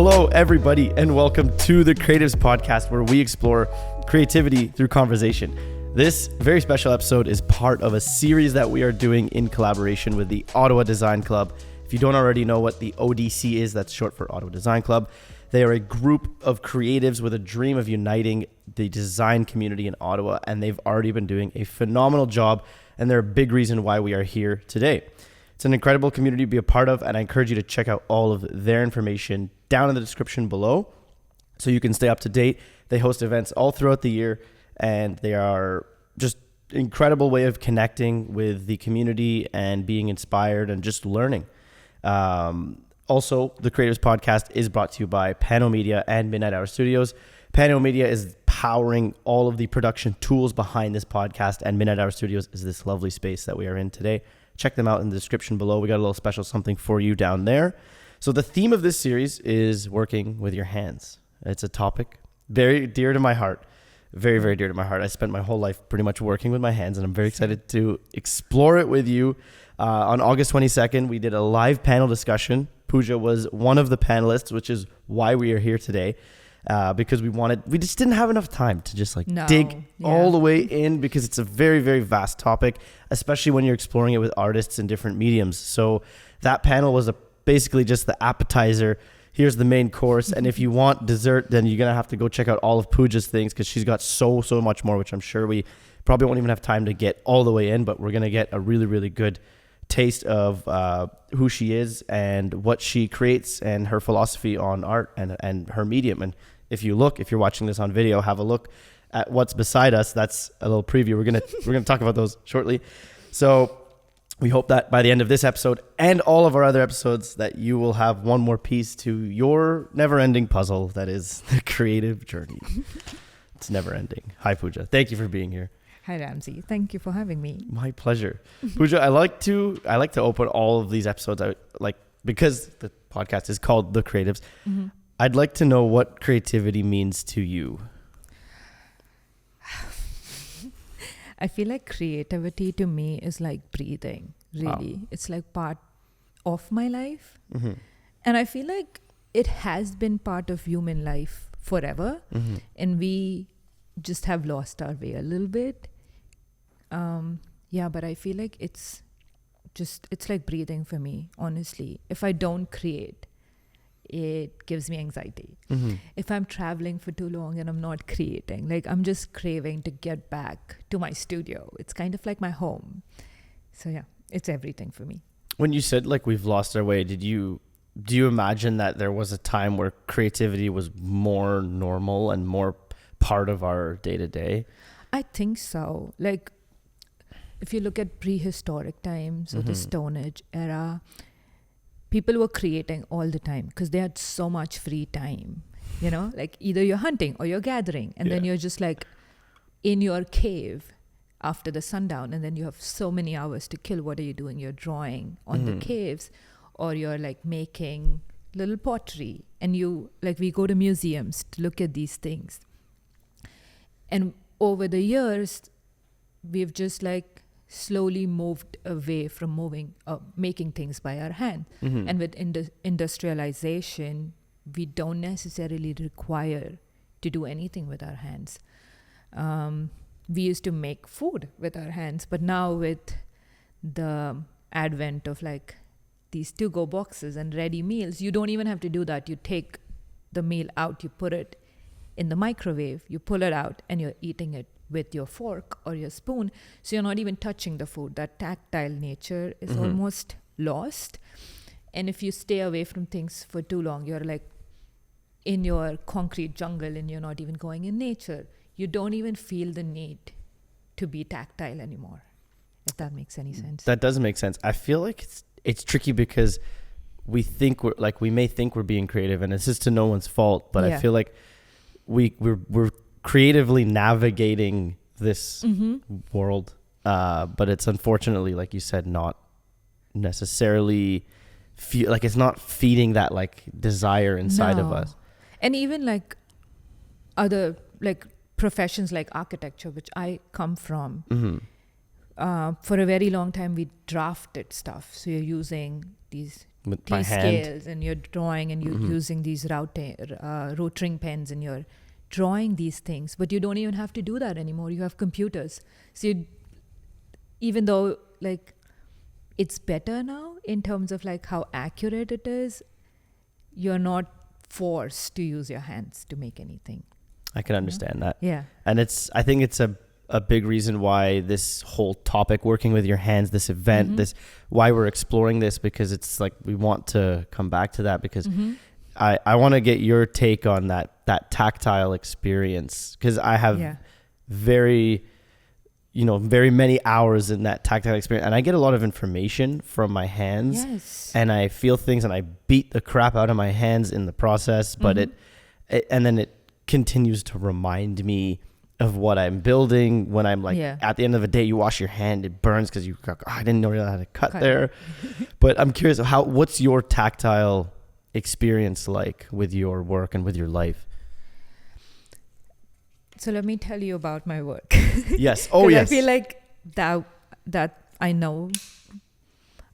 Hello, everybody, and welcome to the Creatives Podcast, where we explore creativity through conversation. This very special episode is part of a series that we are doing in collaboration with the Ottawa Design Club. If you don't already know what the ODC is, that's short for Ottawa Design Club. They are a group of creatives with a dream of uniting the design community in Ottawa, and they've already been doing a phenomenal job, and they're a big reason why we are here today. It's an incredible community to be a part of, and I encourage you to check out all of their information down in the description below so you can stay up to date. They host events all throughout the year, and they are just an incredible way of connecting with the community and being inspired and just learning. Also, the Creatives Podcast is brought to you by Pano Media and Midnight Hour Studios. Pano Media is powering all of the production tools behind this podcast, and Midnight Hour Studios is this lovely space that we are in today. Check them out in the description below. We got a little special something for you down there. So the theme of this series is working with your hands. It's a topic very dear to my heart. Very, very dear to my heart. I spent my whole life pretty much working with my hands, and I'm very excited to explore it with you. On August 22nd, we did a live panel discussion. Pooja was one of the panelists, which is why we are here today, because we just didn't have enough time to just dig all the way in, because it's a very, very vast topic, especially when you're exploring it with artists in different mediums. So that panel was basically just the appetizer. Here's the main course. And if you want dessert, then you're going to have to go check out all of Pooja's things, because she's got so much more, which I'm sure we probably won't even have time to get all the way in, but we're going to get a really, really good taste of who she is and what she creates and her philosophy on art and her medium. And if you're watching this on video, have a look at what's beside us. That's a little preview. We're gonna talk about those shortly. So we hope that by the end of this episode and all of our other episodes, that you will have one more piece to your never-ending puzzle that is the creative journey. It's never-ending. Hi, Pooja. Thank you for being here. Hi, Ramsey. Thank you for having me. My pleasure. Pooja, I like to open all of these episodes because the podcast is called The Creatives. Mm-hmm. I'd like to know what creativity means to you. I feel like creativity to me is like breathing, really. Wow. It's like part of my life. Mm-hmm. And I feel like it has been part of human life forever. Mm-hmm. And we just have lost our way a little bit. But I feel like it's like breathing for me, honestly. If I don't create, it gives me anxiety. Mm-hmm. If I'm traveling for too long and I'm not creating, I'm just craving to get back to my studio. It's kind of like my home. So yeah, it's everything for me. When you said we've lost our way, do you imagine that there was a time where creativity was more normal and more part of our day-to-day? I think so. If you look at prehistoric times or the Stone Age era, people were creating all the time because they had so much free time. Either you're hunting or you're gathering, and then you're just in your cave after the sundown, and then you have so many hours to kill. What are you doing? You're drawing on the caves, or you're making little pottery, and we go to museums to look at these things. And over the years, we've just slowly moved away from making things by our hand. Mm-hmm. And with industrialization, we don't necessarily require to do anything with our hands. We used to make food with our hands, but now with the advent of these to-go boxes and ready meals, you don't even have to do that. You take the meal out, you put it in the microwave, you pull it out, and you're eating it with your fork or your spoon. So you're not even touching the food. That tactile nature is almost lost. And if you stay away from things for too long, you're in your concrete jungle and you're not even going in nature. You don't even feel the need to be tactile anymore, if that makes any sense. That does make sense. I feel like it's tricky because we think we may think we're being creative, and it's just to no one's fault, but I feel like we're creatively navigating this world, but it's unfortunately, like you said, not necessarily it's not feeding that desire inside of us. And even other professions like architecture, which I come from, for a very long time, we drafted stuff. So you're using these With my these hand. scales and you're drawing and you're using these rotating pens and you're drawing these things. But you don't even have to do that anymore. You have computers. So even though like it's better now in terms of like how accurate it is, you're not forced to use your hands to make anything. I can understand that. Yeah. And I think it's a big reason why this whole topic, working with your hands, this event, why we're exploring this, because it's like, we want to come back to that, because I want to get your take on that tactile experience, because I have very many hours in that tactile experience, and I get a lot of information from my hands, and I feel things and I beat the crap out of my hands in the process, but and then it continues to remind me of what I'm building. When I'm like, at the end of the day, you wash your hand, it burns because I didn't know how to cut there. But I'm curious, what's your tactile experience like with your work and with your life? So let me tell you about my work. Yes. Oh, yes. I feel like that I know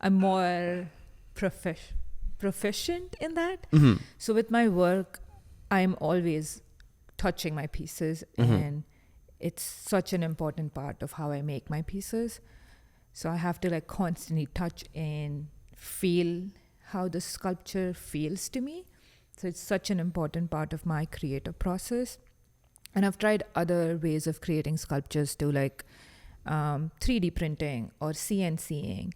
I'm more proficient in that. So with my work, I'm always touching my pieces, and it's such an important part of how I make my pieces. So I have to like constantly touch and feel how the sculpture feels to me. So it's such an important part of my creative process. And I've tried other ways of creating sculptures too, like 3D printing or CNCing.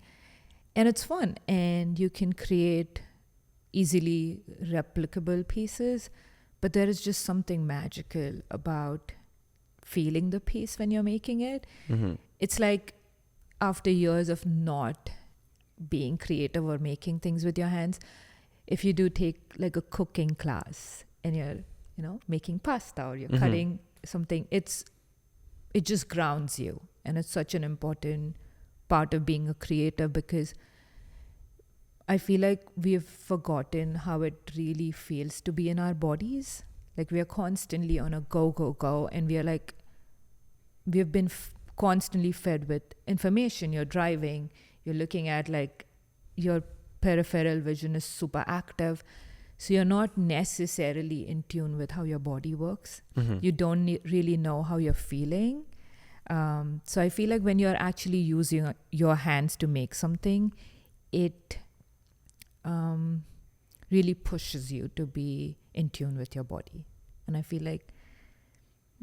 And it's fun. And you can create easily replicable pieces. But there is just something magical about feeling the piece when you're making it. It's like after years of not being creative or making things with your hands, if you do take like a cooking class and you're making pasta or you're cutting something, it just grounds you. And it's such an important part of being a creator, because I feel like we've forgotten how it really feels to be in our bodies. Like we are constantly on a go, and we've been constantly fed with information. You're driving, you're looking at like your peripheral vision is super active. So you're not necessarily in tune with how your body works. You don't really know how you're feeling. So I feel like when you're actually using your hands to make something, it really pushes you to be in tune with your body. And I feel like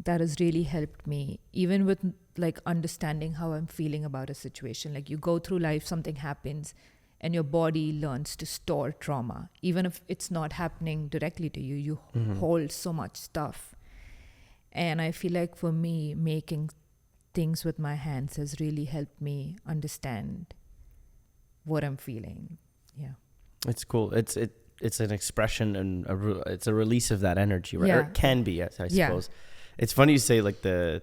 that has really helped me, even with like understanding how I'm feeling about a situation. Like you go through life, something happens, and your body learns to store trauma. Even if it's not happening directly to you, you hold so much stuff. And I feel like for me, making things with my hands has really helped me understand what I'm feeling. Yeah. It's cool. It's an expression and it's a release of that energy, right? Or it can be, I suppose. It's funny you say like we're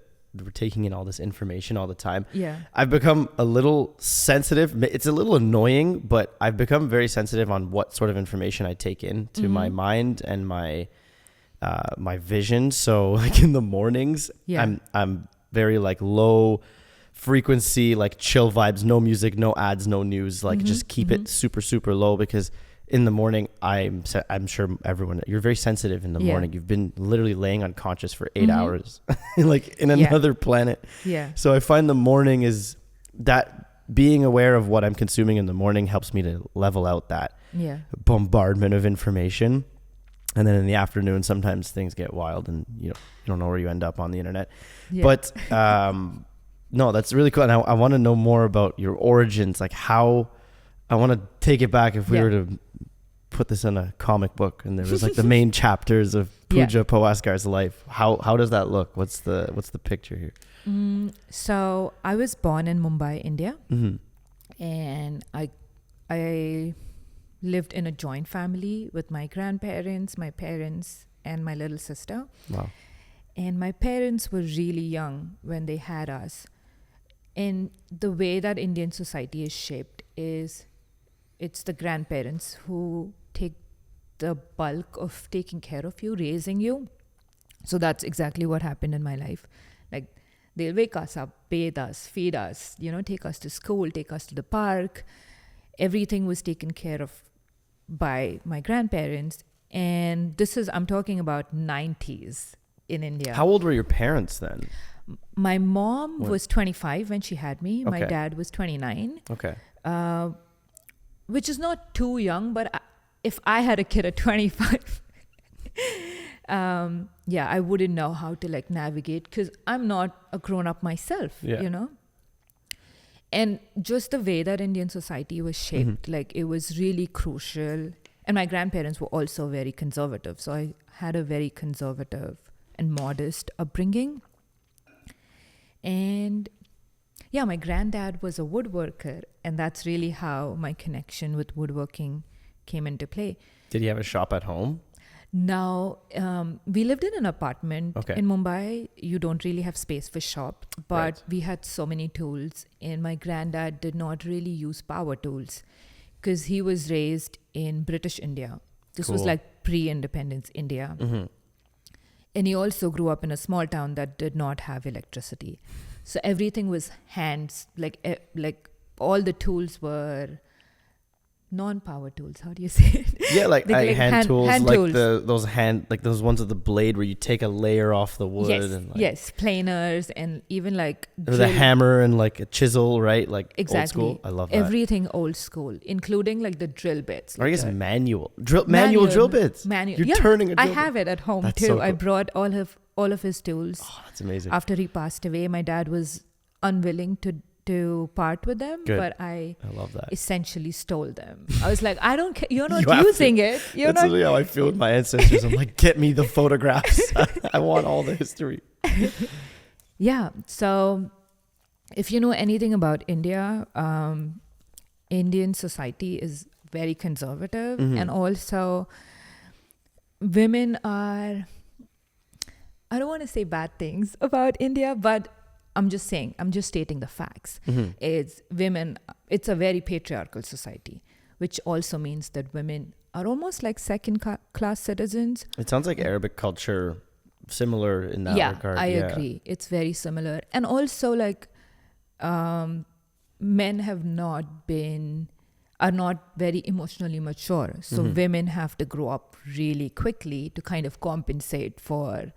taking in all this information all the time. Yeah. I've become a little sensitive. It's a little annoying, but I've become very sensitive on what sort of information I take in to my mind and my vision. So like in the mornings, I'm very like low frequency, like chill vibes, no music, no ads, no news, like just keep it super, super low, because in the morning, I'm sure you're very sensitive in the morning. You've been literally laying unconscious for 8 hours, like in another planet. Yeah. So I find the morning is that being aware of what I'm consuming in the morning helps me to level out that bombardment of information. And then in the afternoon, sometimes things get wild and you don't know where you end up on the internet. Yeah. But no, that's really cool. And I want to know more about your origins, like how. I want to take it back. If we were to put this in a comic book and there was like the main chapters of Pooja Pawaskar's life, how does that look? What's the picture here? So I was born in Mumbai, India, and I lived in a joint family with my grandparents, my parents, and my little sister. Wow. And my parents were really young when they had us. And the way that Indian society is shaped is it's the grandparents who take the bulk of taking care of you, raising you. So that's exactly what happened in my life. Like they'll wake us up bathe us, feed us, take us to school, take us to the park. Everything was taken care of by my grandparents. And I'm talking about 90s in India. How old were your parents then? My mom was 25 when she had me. My Okay. dad was 29. Okay. Which is not too young, but if I had a kid at 25, I wouldn't know how to like navigate because I'm not a grown-up myself, Yeah. And just the way that Indian society was shaped, like it was really crucial. And my grandparents were also very conservative. So I had a very conservative and modest upbringing. And yeah, my granddad was a woodworker, and that's really how my connection with woodworking came into play. Did he have a shop at home? Now, we lived in an apartment Okay. in Mumbai. You don't really have space for shop, but Right. we had so many tools, and my granddad did not really use power tools because he was raised in British India. This was Cool. like pre-independence India. Mm-hmm. And he also grew up in a small town that did not have electricity. So everything was hands, like all the tools were non-power tools. How do you say it? Yeah, like, hand tools, hand like tools. those ones with the blade where you take a layer off the wood. Yes, and like, yes, planers and even like with a hammer and like a chisel, right? Like Exactly. old school. I love that. Everything old school, including like the drill bits. Or I like guess the manual drill bits. Manual. You're Yeah, turning a drill I bit. have it at home That's too. so I cool. brought all of his tools. Oh, that's amazing. After he passed away, my dad was unwilling to part with them, Good. but I love that. essentially stole them. I was like, I don't care. You're not You have using it. You're That's not. literally how I feel with my ancestors. I'm like, get me the photographs. I want all the history. Yeah. So if you know anything about India, Indian society is very conservative, and also women are, I don't want to say bad things about India, but I'm just stating the facts. It's a very patriarchal society, which also means that women are almost like second-class citizens. It sounds like Arabic culture, similar in that regard. I agree. It's very similar. And also like men are not very emotionally mature. So women have to grow up really quickly to kind of compensate for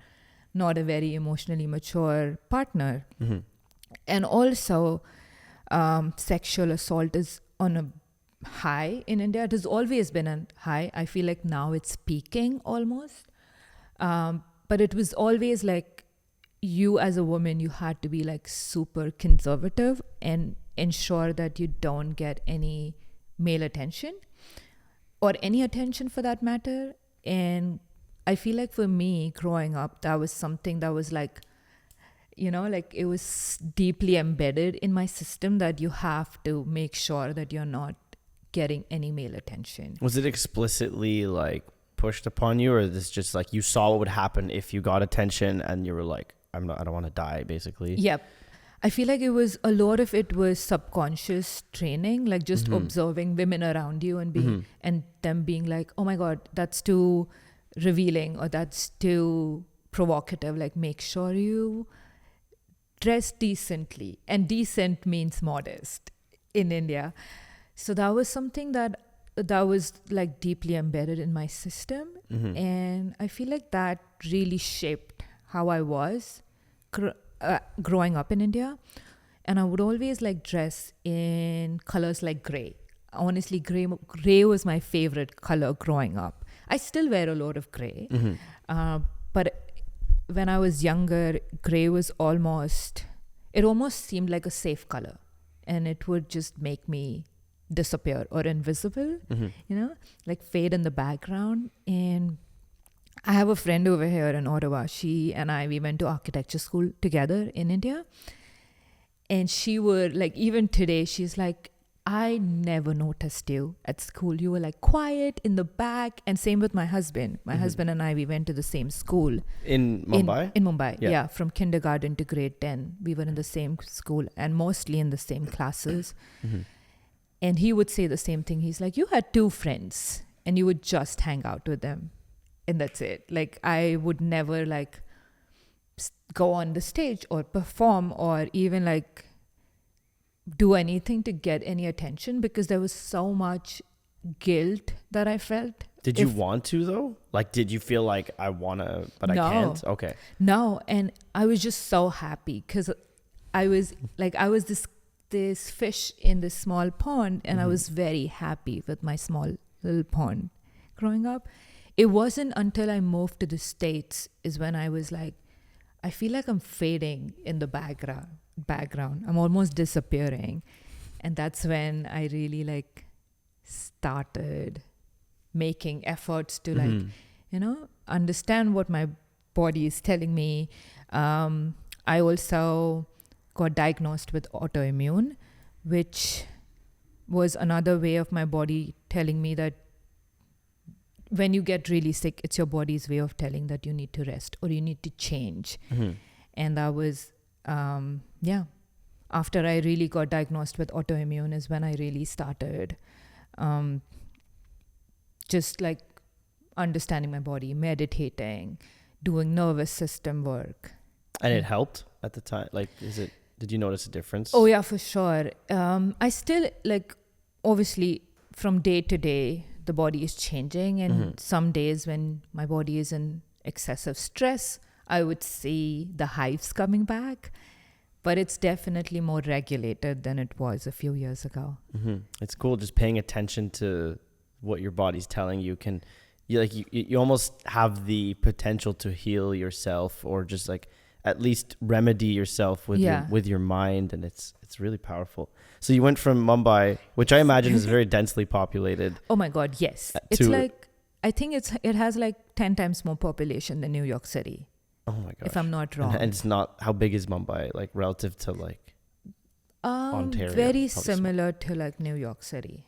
not a very emotionally mature partner. And also sexual assault is on a high in India. It has always been a high. I feel like now it's peaking almost. But it was always like you as a woman, you had to be like super conservative and ensure that you don't get any male attention or any attention for that matter. And I feel like for me growing up, that was something that was like, like it was deeply embedded in my system that you have to make sure that you're not getting any male attention. Was it explicitly like pushed upon you, or is this just like you saw what would happen if you got attention and you were like, I don't want to die, basically? Yep. I feel like a lot of it was subconscious training, like just observing women around you and and them being like, oh my God, that's too revealing or that's too provocative. Like make sure you dress decently, and decent means modest in India. So that was something that was like deeply embedded in my system. And I feel like that really shaped how I was growing up in India. And I would always like dress in colors like gray. Honestly, gray was my favorite color growing up. I still wear a lot of gray. But when I was younger, gray was almost seemed like a safe color, and it would just make me disappear or invisible, like fade in the background. And I have a friend over here in Ottawa. She and we went to architecture school together in India. And she would like, even today, she's like, I never noticed you at school. You were like quiet in the back. And same with my husband. My husband and we went to the same school. In Mumbai? In Mumbai, yeah. From kindergarten to grade 10. We were in the same school and mostly in the same classes. And he would say the same thing. He's like, you had 2 friends and you would just hang out with them. And that's it. Like, I would never like go on the stage or perform or even like do anything to get any attention, because there was so much guilt that I felt. Did you want to though? Like, did you feel like I want to, but No. I can't? Okay. No, and I was just so happy because I was this fish in this small pond, and I was very happy with my small little pond growing up. It wasn't until I moved to the States is when I was like, I feel like I'm fading in the background. I'm almost disappearing. And that's when I really like started making efforts to like, understand what my body is telling me. I also got diagnosed with autoimmune, which was another way of my body telling me that when you get really sick, it's your body's way of telling that you need to rest or you need to change. And that was, after I really got diagnosed with autoimmune is when I really started just like understanding my body, meditating, doing nervous system work. And it helped at the time? Like, did you notice a difference? Oh yeah, for sure. I still like, obviously from day to day, the body is changing, and some days when my body is in excessive stress, I would see the hives coming back, but it's definitely more regulated than it was a few years ago. It's cool just paying attention to what your body's telling you. You almost have the potential to heal yourself, or just like at least remedy yourself with your mind, and it's really powerful. So you went from Mumbai, which I imagine is very densely populated. Oh my God, yes. It's like, I think it has like 10 times more population than New York City. Oh my gosh. If I'm not wrong. And it's not, how big is Mumbai, like relative to like Ontario? Very similar to like New York City.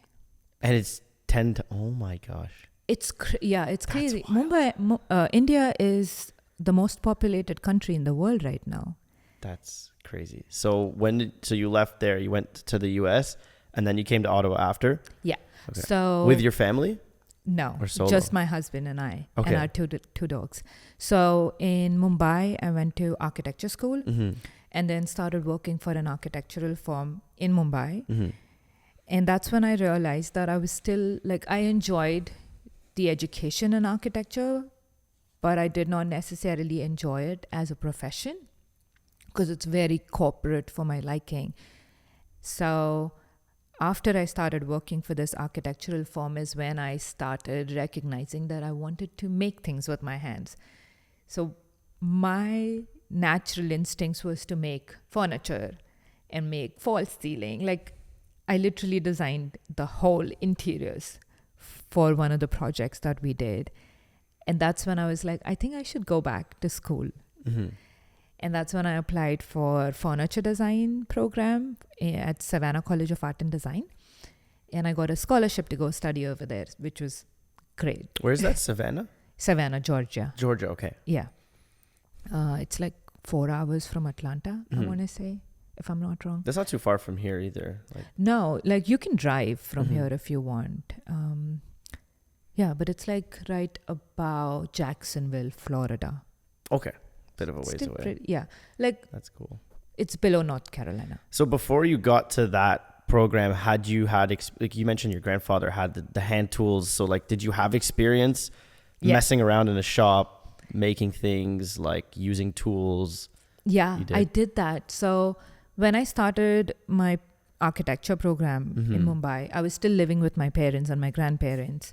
And it's 10 to, oh my gosh. It's crazy. Wild. Mumbai, India is the most populated country in the world right now. That's crazy. So so you left there, you went to the US, and then you came to Ottawa after? Yeah. Okay. So with your family? No, or solo? Just my husband and I, okay. and our two dogs. So in Mumbai, I went to architecture school and then started working for an architectural firm in Mumbai. And that's when I realized that I was still, like, I enjoyed the education in architecture, but I did not necessarily enjoy it as a profession because it's very corporate for my liking. So after I started working for this architectural firm is when I started recognizing that I wanted to make things with my hands. So my natural instincts was to make furniture and make false ceiling. Like, I literally designed the whole interiors for one of the projects that we did. And that's when I was like, I think I should go back to school. And that's when I applied for furniture design program at Savannah College of Art and Design. And I got a scholarship to go study over there, which was great. Where's that, Savannah? Savannah, Georgia. Georgia, okay. Yeah. It's like 4 hours from Atlanta, I want to say, if I'm not wrong. That's not too far from here either. No, like you can drive from here if you want. Yeah, but it's like right about Jacksonville, Florida. Okay. Bit of a ways away. Yeah. Like, that's cool. It's below North Carolina. So before you got to that program, like you mentioned your grandfather had the hand tools. So like, did you have experience messing around in a shop, making things, like using tools? Yeah, I did that. So when I started my architecture program in Mumbai, I was still living with my parents and my grandparents.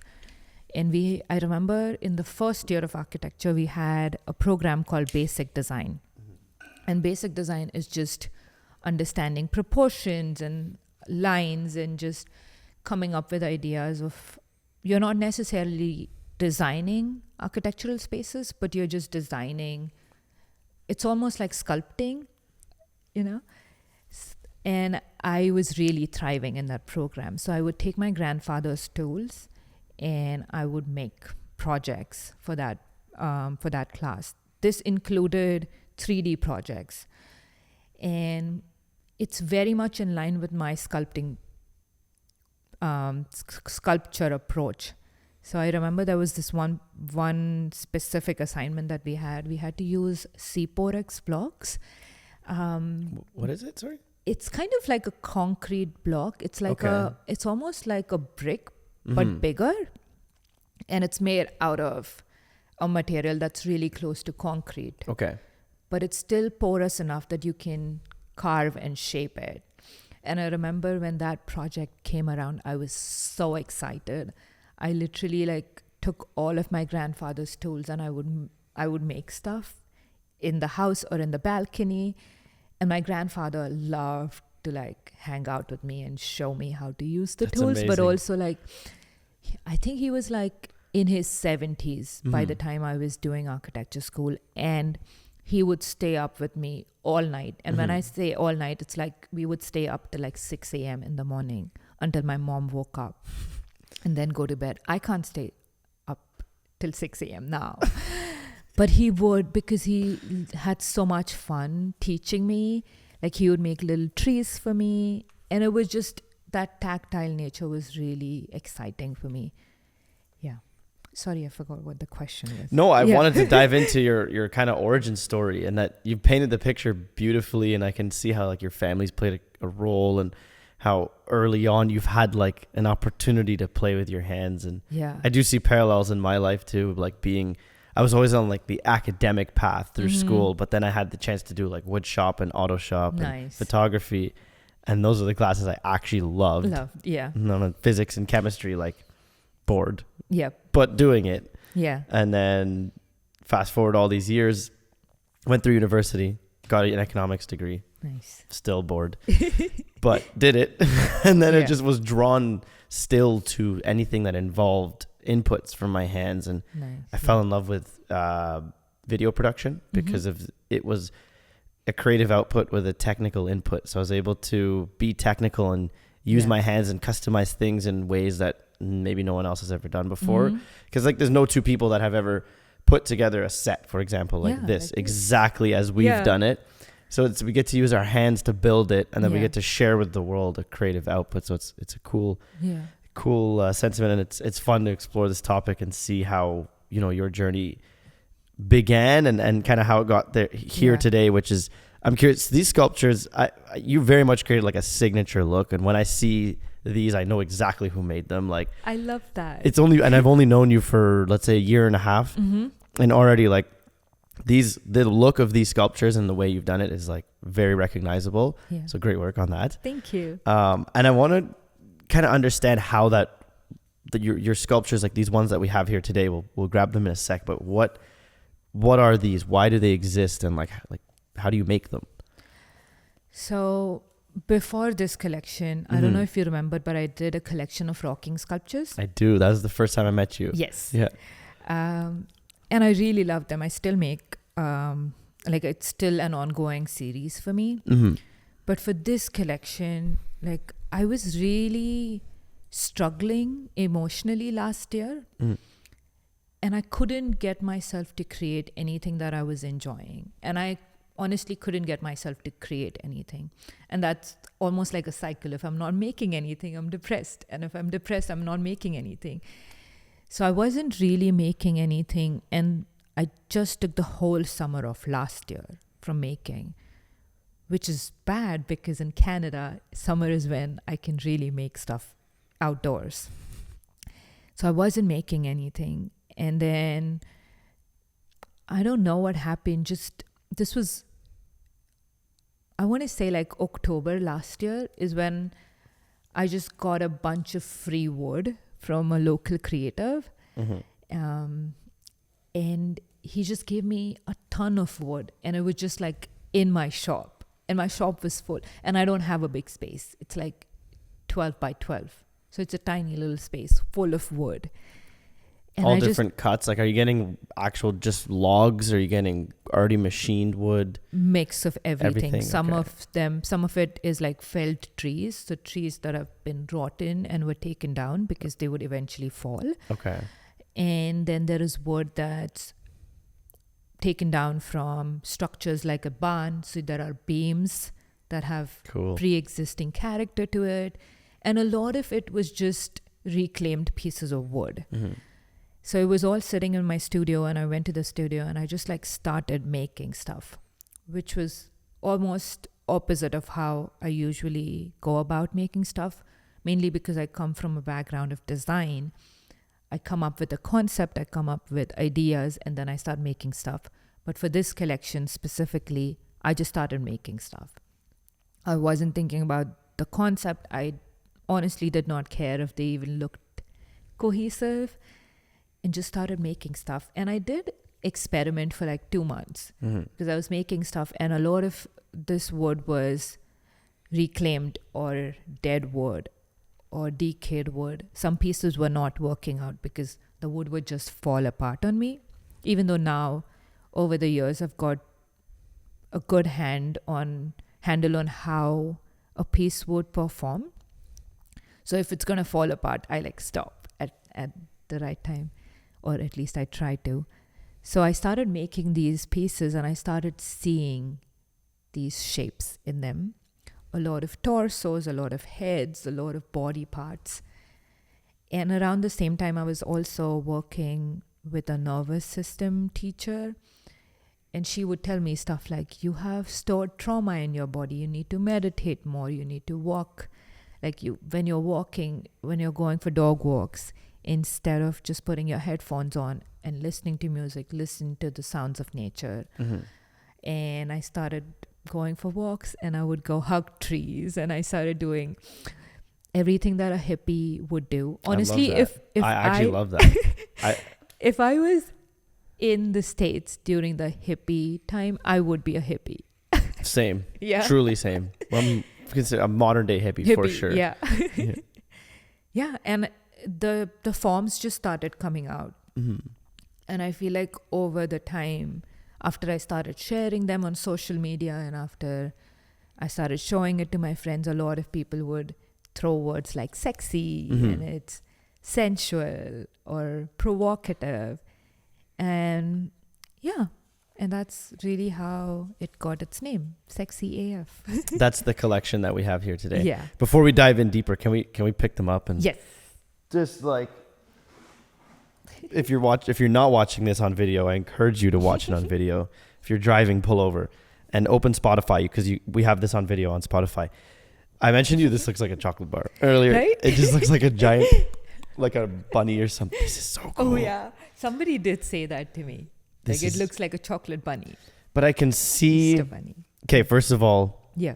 And I remember in the first year of architecture, we had a program called Basic Design. And Basic Design is just understanding proportions and lines and just coming up with ideas of, you're not necessarily designing architectural spaces, but you're just designing. It's almost like sculpting, And I was really thriving in that program. So I would take my grandfather's tools and I would make projects for that class. This included 3D projects, and it's very much in line with my sculpture approach. So I remember there was this one specific assignment that we had. We had to use C4X blocks. What is it? Sorry. It's kind of like a concrete block. It's like it's almost like a brick, Mm-hmm. but bigger. And it's made out of a material that's really close to concrete. Okay. But it's still porous enough that you can carve and shape it. And I remember when that project came around, I was so excited. I literally like took all of my grandfather's tools and I would make stuff in the house or in the balcony. And my grandfather loved to like hang out with me and show me how to use the That's tools. But amazing. also like, I think he was like in his 70s by the time I was doing architecture school. And he would stay up with me all night. And when I say all night, it's like we would stay up till like 6 a.m. in the morning until my mom woke up and then go to bed. I can't stay up till 6 a.m. now. But he would, because he had so much fun teaching me. Like he would make little trees for me. And it was just, that tactile nature was really exciting for me. Yeah. Sorry, I forgot what the question was. No, I wanted to dive into your kind of origin story, and that you painted the picture beautifully, and I can see how like your family's played a role, and how early on you've had like an opportunity to play with your hands. And Yeah. I do see parallels in my life too, like I was always on like the academic path through school, but then I had the chance to do like wood shop and auto shop and photography. And those are the classes I actually loved. Yeah. No, physics and chemistry, like bored, Yeah. but doing it. Yeah. And then fast forward all these years, went through university, got an economics degree, Nice. still bored, but did it. And then Yeah. it just was drawn still to anything that involved inputs from my hands. And Nice. I fell in love with video production because of it was a creative output with a technical input. So I was able to be technical and use my hands and customize things in ways that maybe no one else has ever done before. Because like there's no two people that have ever put together a set, for example, like this, exactly as we've done it. So we get to use our hands to build it, and then we get to share with the world a creative output. So it's a cool sentiment, and it's fun to explore this topic and see how, you know, your journey began and kind of how it got there here today, which is, I'm curious, these sculptures, you very much created like a signature look, and when I see these, I know exactly who made them. Like, I love that. I've only known you for, let's say, a year and a half, and already like the look of these sculptures and the way you've done it is like very recognizable. So great work on that. Thank you. And I want to kind of understand how your sculptures, like these ones that we have here today, we'll grab them in a sec, but what are these? Why do they exist? And like how do you make them? So before this collection, I don't know if you remember, but I did a collection of rocking sculptures. I do. That was the first time I met you. Yes. Yeah. And I really love them. I still make, like it's still an ongoing series for me. But for this collection, like I was really struggling emotionally last year. And I couldn't get myself to create anything that I was enjoying. And I honestly couldn't get myself to create anything. And that's almost like a cycle. If I'm not making anything, I'm depressed. And if I'm depressed, I'm not making anything. So I wasn't really making anything. And I just took the whole summer off last year from making, which is bad because in Canada, summer is when I can really make stuff outdoors. So I wasn't making anything. And then I don't know what happened. This was, I want to say like October last year is when I just got a bunch of free wood from a local creative. And he just gave me a ton of wood, and it was just like in my shop, and my shop was full, and I don't have a big space. It's like 12 by 12. So it's a tiny little space full of wood. And all different cuts. Like, are you getting actual just logs? Or are you getting already machined wood? Mix of everything. Some okay. Some of it is like felled trees. So trees that have been rotten and were taken down because they would eventually fall. Okay. And then there is wood that's taken down from structures like a barn. So there are beams that have pre-existing character to it. And a lot of it was just reclaimed pieces of wood. So it was all sitting in my studio, and I went to the studio and I just like started making stuff, which was almost opposite of how I usually go about making stuff, mainly because I come from a background of design. I come up with a concept, I come up with ideas, and then I start making stuff. But for this collection specifically, I just started making stuff. I wasn't thinking about the concept. I honestly did not care if they even looked cohesive, and just started making stuff. And I did experiment for like 2 months because I was making stuff, and a lot of this wood was reclaimed or dead wood or decayed wood. Some pieces were not working out because the wood would just fall apart on me, even though now over the years I've got a good handle on how a piece would perform. So if it's going to fall apart, I like stop at the right time, or at least I try to. So I started making these pieces and I started seeing these shapes in them. A lot of torsos, a lot of heads, a lot of body parts. And around the same time, I was also working with a nervous system teacher. And she would tell me stuff like, you have stored trauma in your body. You need to meditate more. You need to walk. Like when you're walking, when you're going for dog walks, instead of just putting your headphones on and listening to music, listen to the sounds of nature. And I started going for walks, and I would go hug trees, and I started doing everything that a hippie would do. Honestly, if I actually love that. If I was in the States during the hippie time, I would be a hippie. Same. Yeah. Truly same. Well, I'm considered a modern day hippie for sure. Yeah. Yeah. And the forms just started coming out. And I feel like over the time, after I started sharing them on social media and after I started showing it to my friends, a lot of people would throw words like sexy and it's sensual or provocative. And yeah, and that's really how it got its name, Sexy AF. That's the collection that we have here today. Yeah. Before we dive in deeper, can we pick them up and Yes. Just like if you're not watching this on video, I encourage you to watch it on video. If you're driving, pull over and open Spotify because we have this on video on Spotify. I mentioned to you this looks like a chocolate bar earlier. Right? It just looks like a giant, like a bunny or something. This is so cool. Oh yeah, somebody did say that to me. It looks like a chocolate bunny. But I can see. Easter bunny. Okay, first of all, yeah,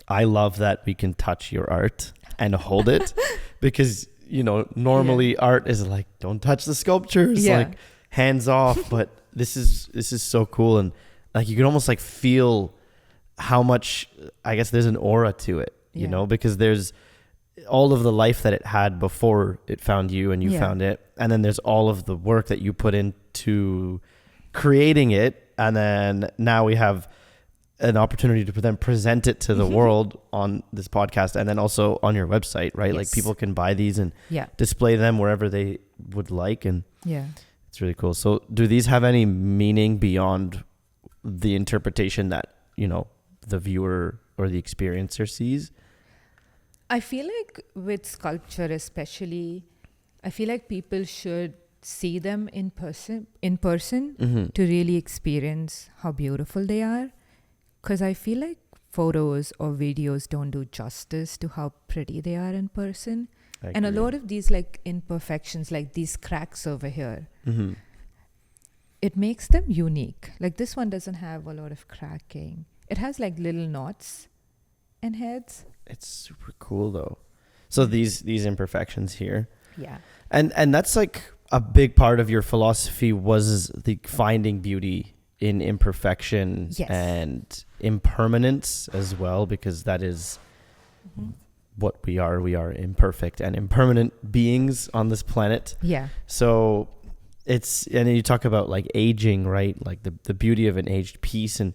I love that we can touch your art and hold it because. Normally art is like, don't touch the sculptures, like hands off. But this is so cool. And like, you can almost like feel how much, I guess there's an aura to it, you know, because there's all of the life that it had before it found you and you found it. And then there's all of the work that you put into creating it. And then now we have an opportunity to then present it to the world on this podcast and then also on your website, right? Yes. Like people can buy these and display them wherever they would like. And it's really cool. So do these have any meaning beyond the interpretation that, the viewer or the experiencer sees? I feel like with sculpture especially, I feel like people should see them in person to really experience how beautiful they are. Because I feel like photos or videos don't do justice to how pretty they are in person. And a lot of these like imperfections, like these cracks over here, it makes them unique. Like this one doesn't have a lot of cracking. It has like little knots and heads. It's super cool though. So these imperfections here. Yeah. And that's like a big part of your philosophy was the finding beauty in imperfection and impermanence as well, because that is what we are. We are imperfect and impermanent beings on this planet. Yeah. So and you talk about like aging, right? Like the beauty of an aged piece. And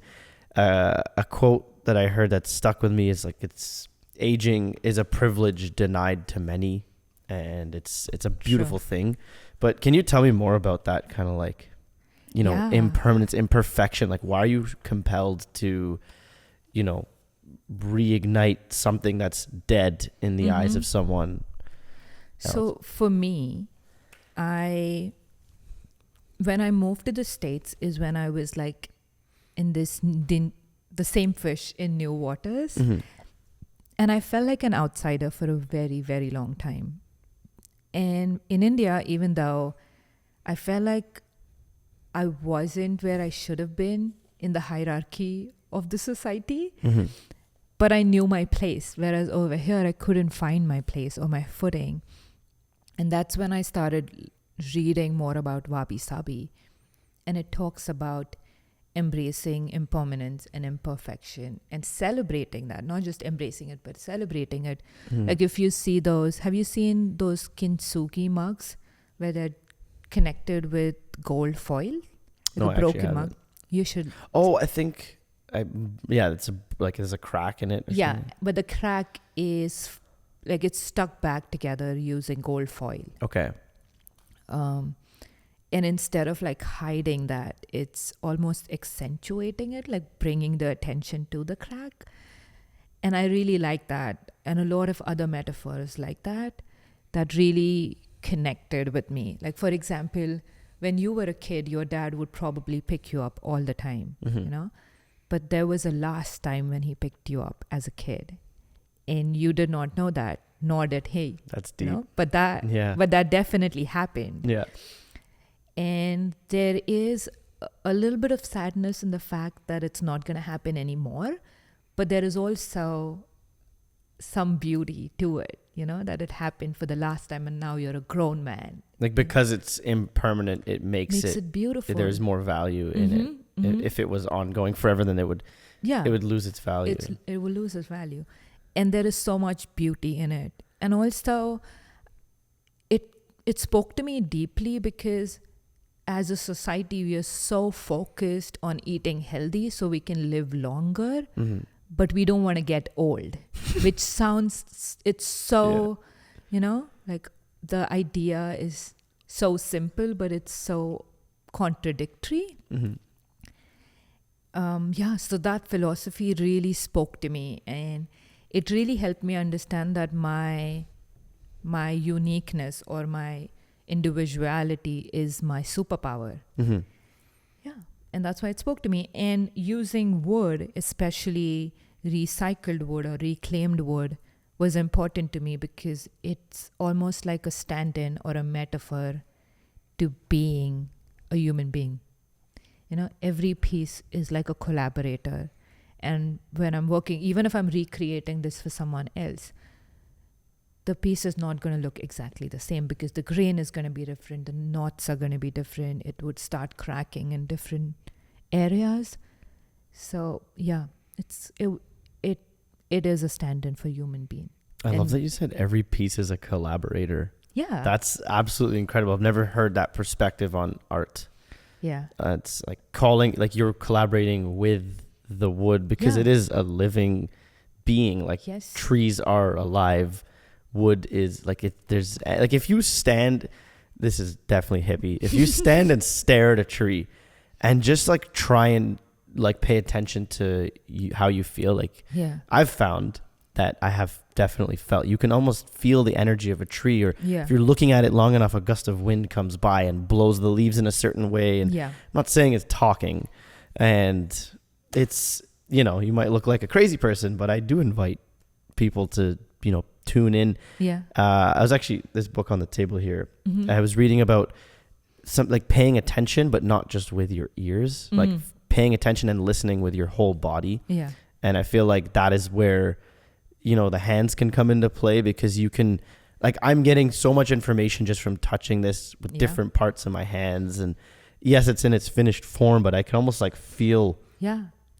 a quote that I heard that stuck with me is like, aging is a privilege denied to many. And it's a beautiful thing. But can you tell me more about that kind of like, impermanence, imperfection? Like, why are you compelled to, reignite something that's dead in the eyes of someone else? So for me, I when I moved to the States is when I was like in the same fish in new waters. Mm-hmm. And I felt like an outsider for a very, very long time. And in India, even though I felt like I wasn't where I should have been in the hierarchy of the society, Mm-hmm. but I knew my place. Whereas over here, I couldn't find my place or my footing. And that's when I started reading more about wabi-sabi. And it talks about embracing impermanence and imperfection and celebrating that, not just embracing it, but celebrating it. Mm. Like if you see those, have you seen those kintsugi mugs where they're connected with gold foil? Like No, a I actually broken haven't. mug. You should. Oh, I think it's there's a crack in it. Or Yeah, something. but the crack is like it's stuck back together using gold foil. Okay. And instead of like hiding that, it's almost accentuating it, like bringing the attention to the crack. And I really like that. And a lot of other metaphors like that really connected with me. Like, for example, when you were a kid, your dad would probably pick you up all the time, Mm-hmm. you know? But there was a last time when he picked you up as a kid. And you did not know that, nor did he. That's You deep. know? But that definitely happened. Yeah. And there is a little bit of sadness in the fact that it's not going to happen anymore. But there is also some beauty to it, you know, that it happened for the last time and now you're a grown man. Like because it's impermanent, it makes it beautiful. There's more value in it. Mhm. If it was ongoing forever, then it would lose its value. It will lose its value. And there is so much beauty in it. And also, it spoke to me deeply because as a society, we are so focused on eating healthy so we can live longer, Mm-hmm. but we don't want to get old, which sounds, it's so, you know, like the idea is so simple, but it's so contradictory. Mm-hmm. So that philosophy really spoke to me, and it really helped me understand that my uniqueness or my individuality is my superpower. Mm-hmm. Yeah. And that's why it spoke to me. And using wood, especially recycled wood or reclaimed wood, was important to me because it's almost like a stand-in or a metaphor to being a human being. You know, every piece is like a collaborator. And when I'm working, even if I'm recreating this for someone else, the piece is not going to look exactly the same because the grain is going to be different. The knots are going to be different. It would start cracking in different areas. So yeah, it is a stand-in for human being. I love that you said every piece is a collaborator. Yeah. That's absolutely incredible. I've never heard that perspective on art. Yeah. It's like you're collaborating with the wood because it is a living being. Like Yes. trees are alive. Wood is like there's like if you stand, this is definitely hippie. If you stand and stare at a tree and just like try and like pay attention to how you feel, like I've found that I have definitely felt you can almost feel the energy of a tree, or if you're looking at it long enough, a gust of wind comes by and blows the leaves in a certain way. And I'm not saying it's talking, and it's, you know, you might look like a crazy person, but I do invite people to, you know, tune in. I was actually, this book on the table here, I was reading about some like paying attention, but not just with your ears, like paying attention and listening with your whole body. And I feel like that is where, you know, the hands can come into play, because you can, like, I'm getting so much information just from touching this with different parts of my hands. And yes, it's in its finished form, but I can almost like feel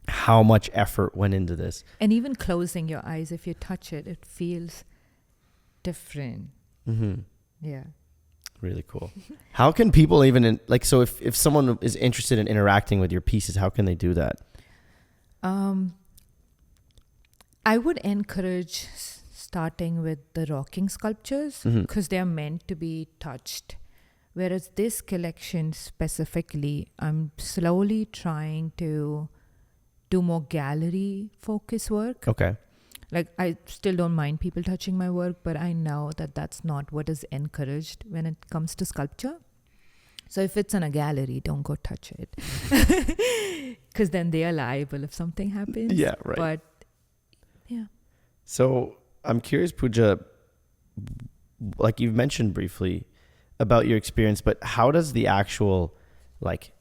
how much effort went into this. And even closing your eyes, if you touch it, it feels different. Yeah. Really cool. How can people even so if someone is interested in interacting with your pieces, how can they do that? I would encourage starting with the rocking sculptures because they are meant to be touched. Whereas this collection specifically, I'm slowly trying to do more gallery focus work. Okay. Like, I still don't mind people touching my work, but I know that that's not what is encouraged when it comes to sculpture. So if it's in a gallery, don't go touch it. Because then they are liable if something happens. Yeah, right. But yeah. So I'm curious, Pooja, like you've mentioned briefly about your experience, but how does the actual like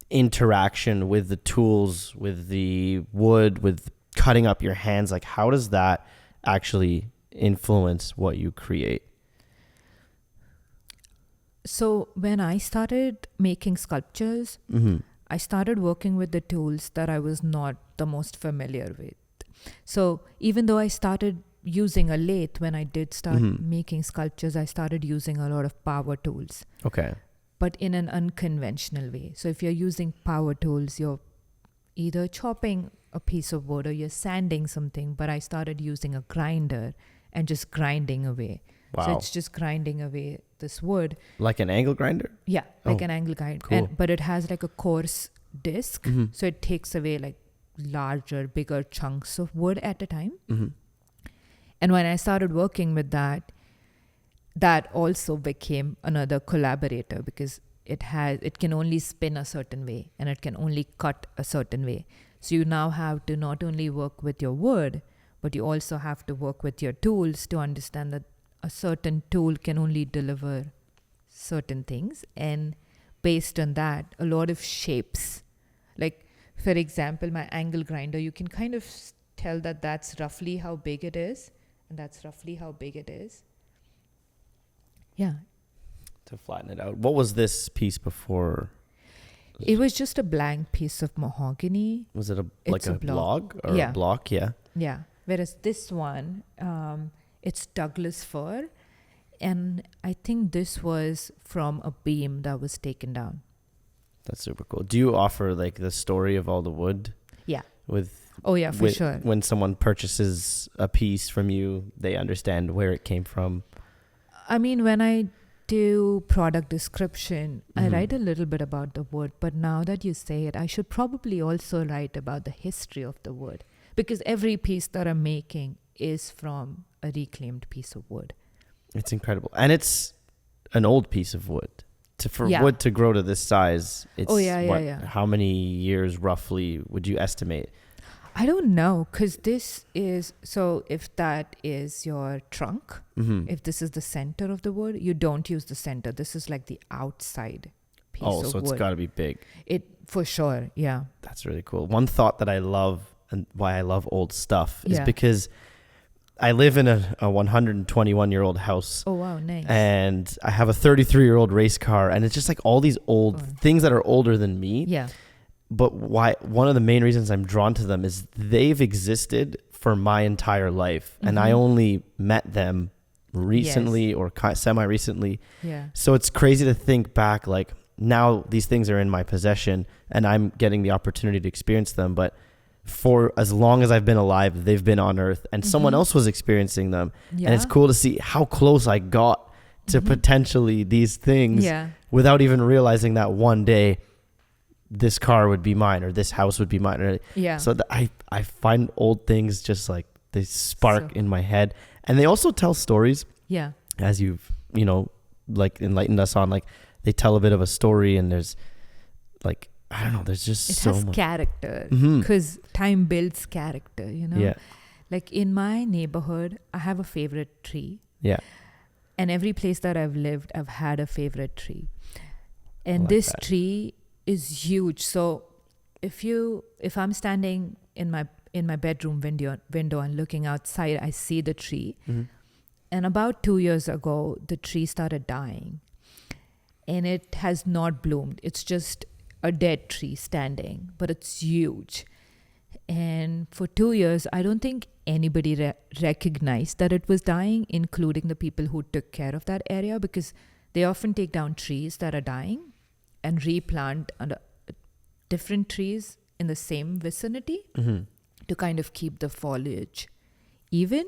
interaction with the tools, with the wood, with cutting up your hands, like how does that actually influence what you create? So when I started making sculptures, I started working with the tools that I was not the most familiar with. So even though I started using a lathe when I did start making sculptures, I started using a lot of power tools. Okay. But in an unconventional way. So if you're using power tools, you're either chopping a piece of wood or you're sanding something. But I started using a grinder and just grinding away. Wow. So it's just grinding away this wood. Like an angle grinder? Yeah, like an angle grinder. Cool. But it has like a coarse disc. So it takes away like larger, bigger chunks of wood at a time. And when I started working with that, that also became another collaborator because it can only spin a certain way and it can only cut a certain way. So you now have to not only work with your wood, but you also have to work with your tools to understand that a certain tool can only deliver certain things. And based on that, a lot of shapes, like for example, my angle grinder, you can kind of tell that that's roughly how big it is. And that's roughly how big it is. Yeah. To flatten it out. What was this piece before? It was just a blank piece of mahogany. Was it like a log or a block? Yeah. Yeah. Whereas this one, it's Douglas fir. And I think this was from a beam that was taken down. That's super cool. Do you offer like the story of all the wood? Yeah. For sure. When someone purchases a piece from you, they understand where it came from. I mean, when I do product description, I write a little bit about the wood. But now that you say it, I should probably also write about the history of the wood. Because every piece that I'm making is from a reclaimed piece of wood. It's incredible. And it's an old piece of wood. For wood to grow to this size, it's how many years roughly would you estimate? I don't know, because this is, so if that is your trunk, if this is the center of the wood, you don't use the center. This is like the outside piece of wood. Oh, so it's got to be big. For sure, yeah. That's really cool. One thought that I love and why I love old stuff is because I live in a 121-year-old house. Oh, wow, nice. And I have a 33-year-old race car, and it's just like all these old things that are older than me. Yeah. But one of the main reasons I'm drawn to them is they've existed for my entire life. And I only met them recently or semi-recently. Yeah. So it's crazy to think back, like now these things are in my possession and I'm getting the opportunity to experience them. But for as long as I've been alive, they've been on Earth and someone else was experiencing them. Yeah. And it's cool to see how close I got to potentially these things without even realizing that one day this car would be mine or this house would be mine. Yeah. So I find old things just like they spark in my head. And they also tell stories. Yeah. As you've, like enlightened us on, like they tell a bit of a story and there's like, I don't know, there's just so much. It has character because time builds character, Yeah. Like in my neighborhood, I have a favorite tree. Yeah. And every place that I've lived, I've had a favorite tree. And this tree is huge. So if I'm standing in my bedroom window and looking outside, I see the tree. And about 2 years ago, the tree started dying. And it has not bloomed. It's just a dead tree standing, but it's huge. And for 2 years, I don't think anybody recognized that it was dying, including the people who took care of that area, because they often take down trees that are dying and replant different trees in the same vicinity to kind of keep the foliage even.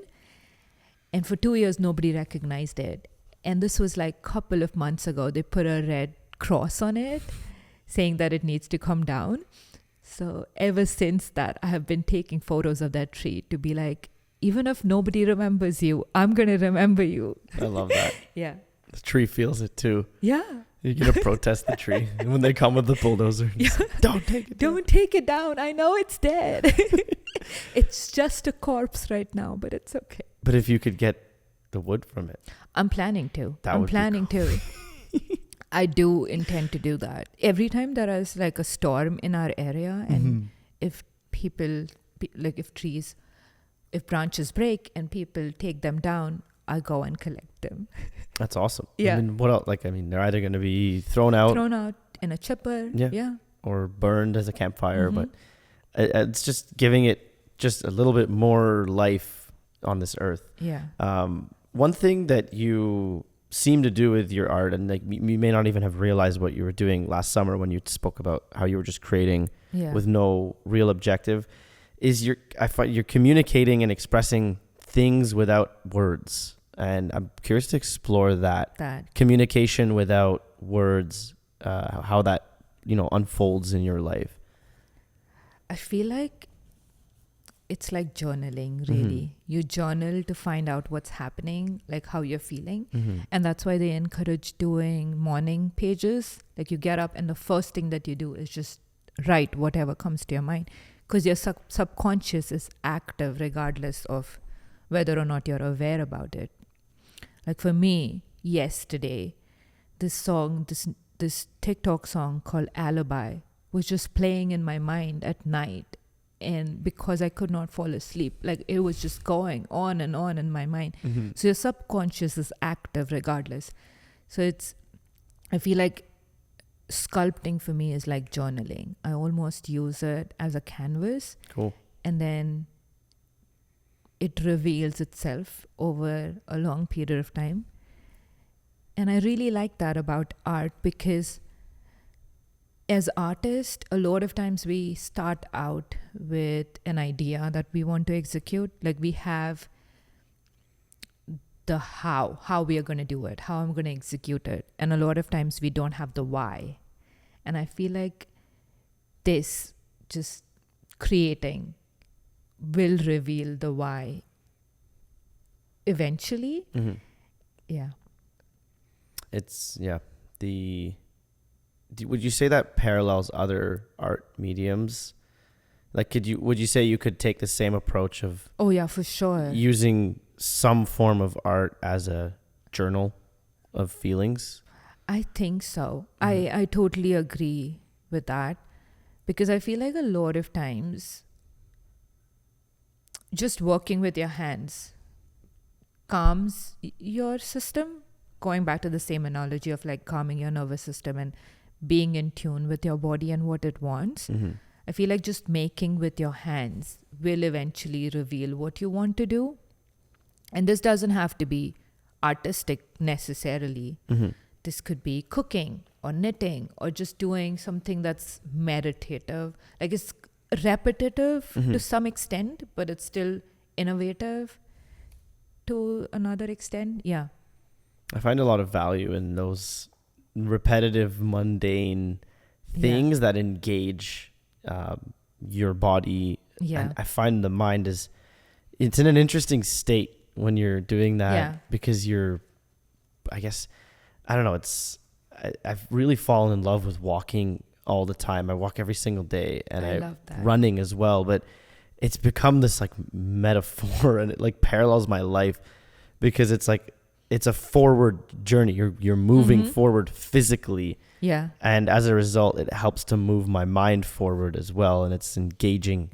And for 2 years, nobody recognized it. And this was like a couple of months ago, they put a red cross on it saying that it needs to come down. So ever since that, I have been taking photos of that tree to be like, even if nobody remembers you, I'm going to remember you. I love that. Yeah. The tree feels it too. Yeah. You're going to protest the tree when they come with the bulldozer. Don't take it down. Don't take it down. I know it's dead. It's just a corpse right now, but it's okay. But if you could get the wood from it. I'm planning to. That would be cool. I do intend to do that. Every time there is like a storm in our area, and if people, like if branches break and people take them down, I go and collect them. That's awesome. Yeah. I mean, what else? Like, I mean, they're either going to be thrown out in a chipper. Yeah. Or burned as a campfire, but it's just giving it just a little bit more life on this earth. Yeah. One thing that you seem to do with your art, and like you may not even have realized what you were doing last summer when you spoke about how you were just creating with no real objective, is I find you're communicating and expressing things without words. And I'm curious to explore that communication without words, how that, unfolds in your life. I feel like it's like journaling, really. You journal to find out what's happening, like how you're feeling. And that's why they encourage doing morning pages. Like you get up and the first thing that you do is just write whatever comes to your mind. Because your subconscious is active regardless of whether or not you're aware about it. Like for me, yesterday, this TikTok song called Alibi was just playing in my mind at night. And because I could not fall asleep, like it was just going on and on in my mind. So your subconscious is active regardless. So I feel like sculpting for me is like journaling. I almost use it as a canvas. Cool. And then it reveals itself over a long period of time. And I really like that about art because as artists, a lot of times we start out with an idea that we want to execute. Like we have the how we are going to do it, how I'm going to execute it. And a lot of times we don't have the why. And I feel like this just creating will reveal the why eventually. Yeah. It's, would you say that parallels other art mediums? Like, would you say you could take the same approach of... Oh, yeah, for sure. Using some form of art as a journal of feelings? I think so. I totally agree with that. Because I feel like a lot of times, just working with your hands calms your system. Going back to the same analogy of like calming your nervous system and being in tune with your body and what it wants. I feel like just making with your hands will eventually reveal what you want to do. And this doesn't have to be artistic necessarily. This could be cooking or knitting or just doing something that's meditative. Like it's repetitive to some extent, but it's still innovative to another extent. Yeah. I find a lot of value in those repetitive, mundane things that engage your body. And I find the mind it's in an interesting state when you're doing that because I don't know, I've really fallen in love with walking all the time. I walk every single day and I love that. Running as well, but it's become this like metaphor and it like parallels my life because it's like it's a forward journey. You're moving forward physically. Yeah. And as a result, it helps to move my mind forward as well. And it's engaging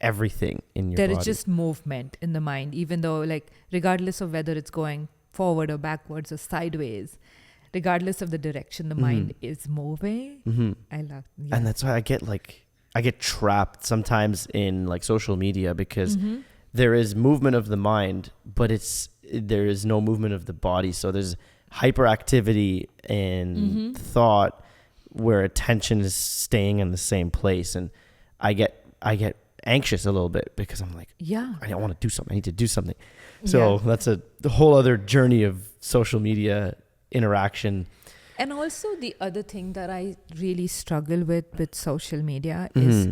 everything in your body. There is just movement in the mind, even though like regardless of whether it's going forward or backwards or sideways, regardless of the direction the mind is moving. I love and that's why I get trapped sometimes in like social media because there is movement of the mind, but there is no movement of the body. So there's hyperactivity and thought where attention is staying in the same place. And I get anxious a little bit because I'm like, I don't want to do something. I need to do something. So that's the whole other journey of social media interaction. And also the other thing that I really struggle with social media is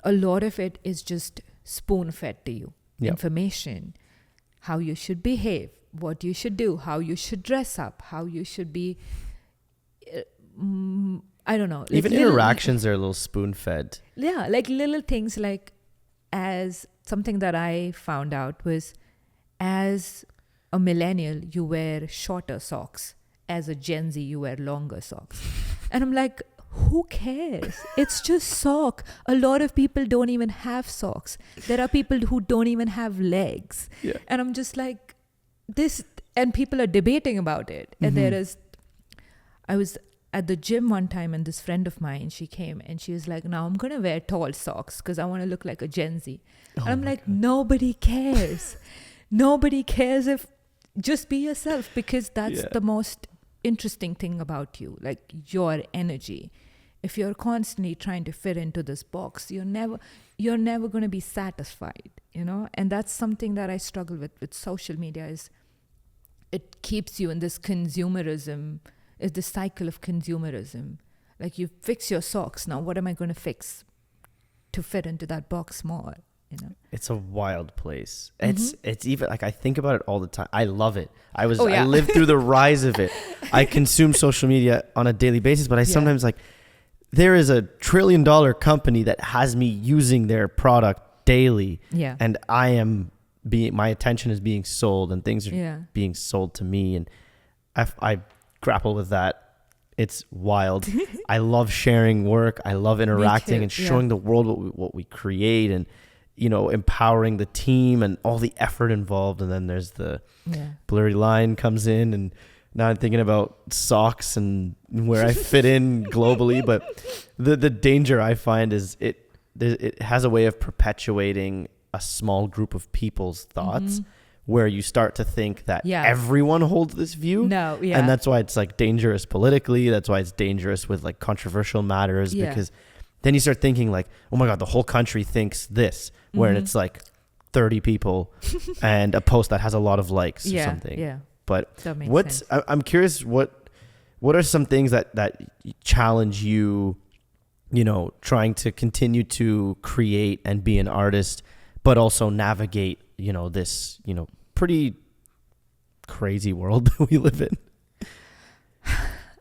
a lot of it is just spoon-fed to you. Information, how you should behave, what you should do, how you should dress up, how you should be. I don't know. Like even interactions are a little spoon-fed. Yeah, like little things, like as something that I found out was, as a millennial, you wear shorter socks. As a Gen Z, you wear longer socks. And I'm like, who cares? It's just sock. A lot of people don't even have socks. There are people who don't even have legs. Yeah. And I'm just like, this, and people are debating about it. And I was at the gym one time, and this friend of mine, she came and she was like, now I'm going to wear tall socks because I want to look like a Gen Z. And I'm like, nobody cares. Nobody cares. If just be yourself, because that's the most interesting thing about you, like your energy. If you're constantly trying to fit into this box, you're never going to be satisfied, you know? And that's something that I struggle with social media, is it keeps you in this consumerism, is the cycle of consumerism. Like, you fix your socks. Now what am I going to fix to fit into that box more? You know? It's a wild place. It's even like, I think about it all the time. I love it. I lived through the rise of it. I consume social media on a daily basis, but I sometimes like, there is a $1 trillion company that has me using their product daily. Yeah. And my attention is being sold, and things are being sold to me. And I grapple with that. It's wild. I love sharing work. I love interacting and showing the world what we create, and, you know, empowering the team and all the effort involved. And then there's the blurry line comes in, and now I'm thinking about socks and where I fit in globally. But the danger I find is it has a way of perpetuating a small group of people's thoughts, where you start to think that everyone holds this view. And that's why it's like dangerous politically. That's why it's dangerous with like controversial matters, because then you start thinking like, oh my God, the whole country thinks this, where it's like 30 people and a post that has a lot of likes or something. Yeah. But I'm curious, what are some things that challenge you, you know, trying to continue to create and be an artist, but also navigate, you know, this, you know, pretty crazy world that we live in?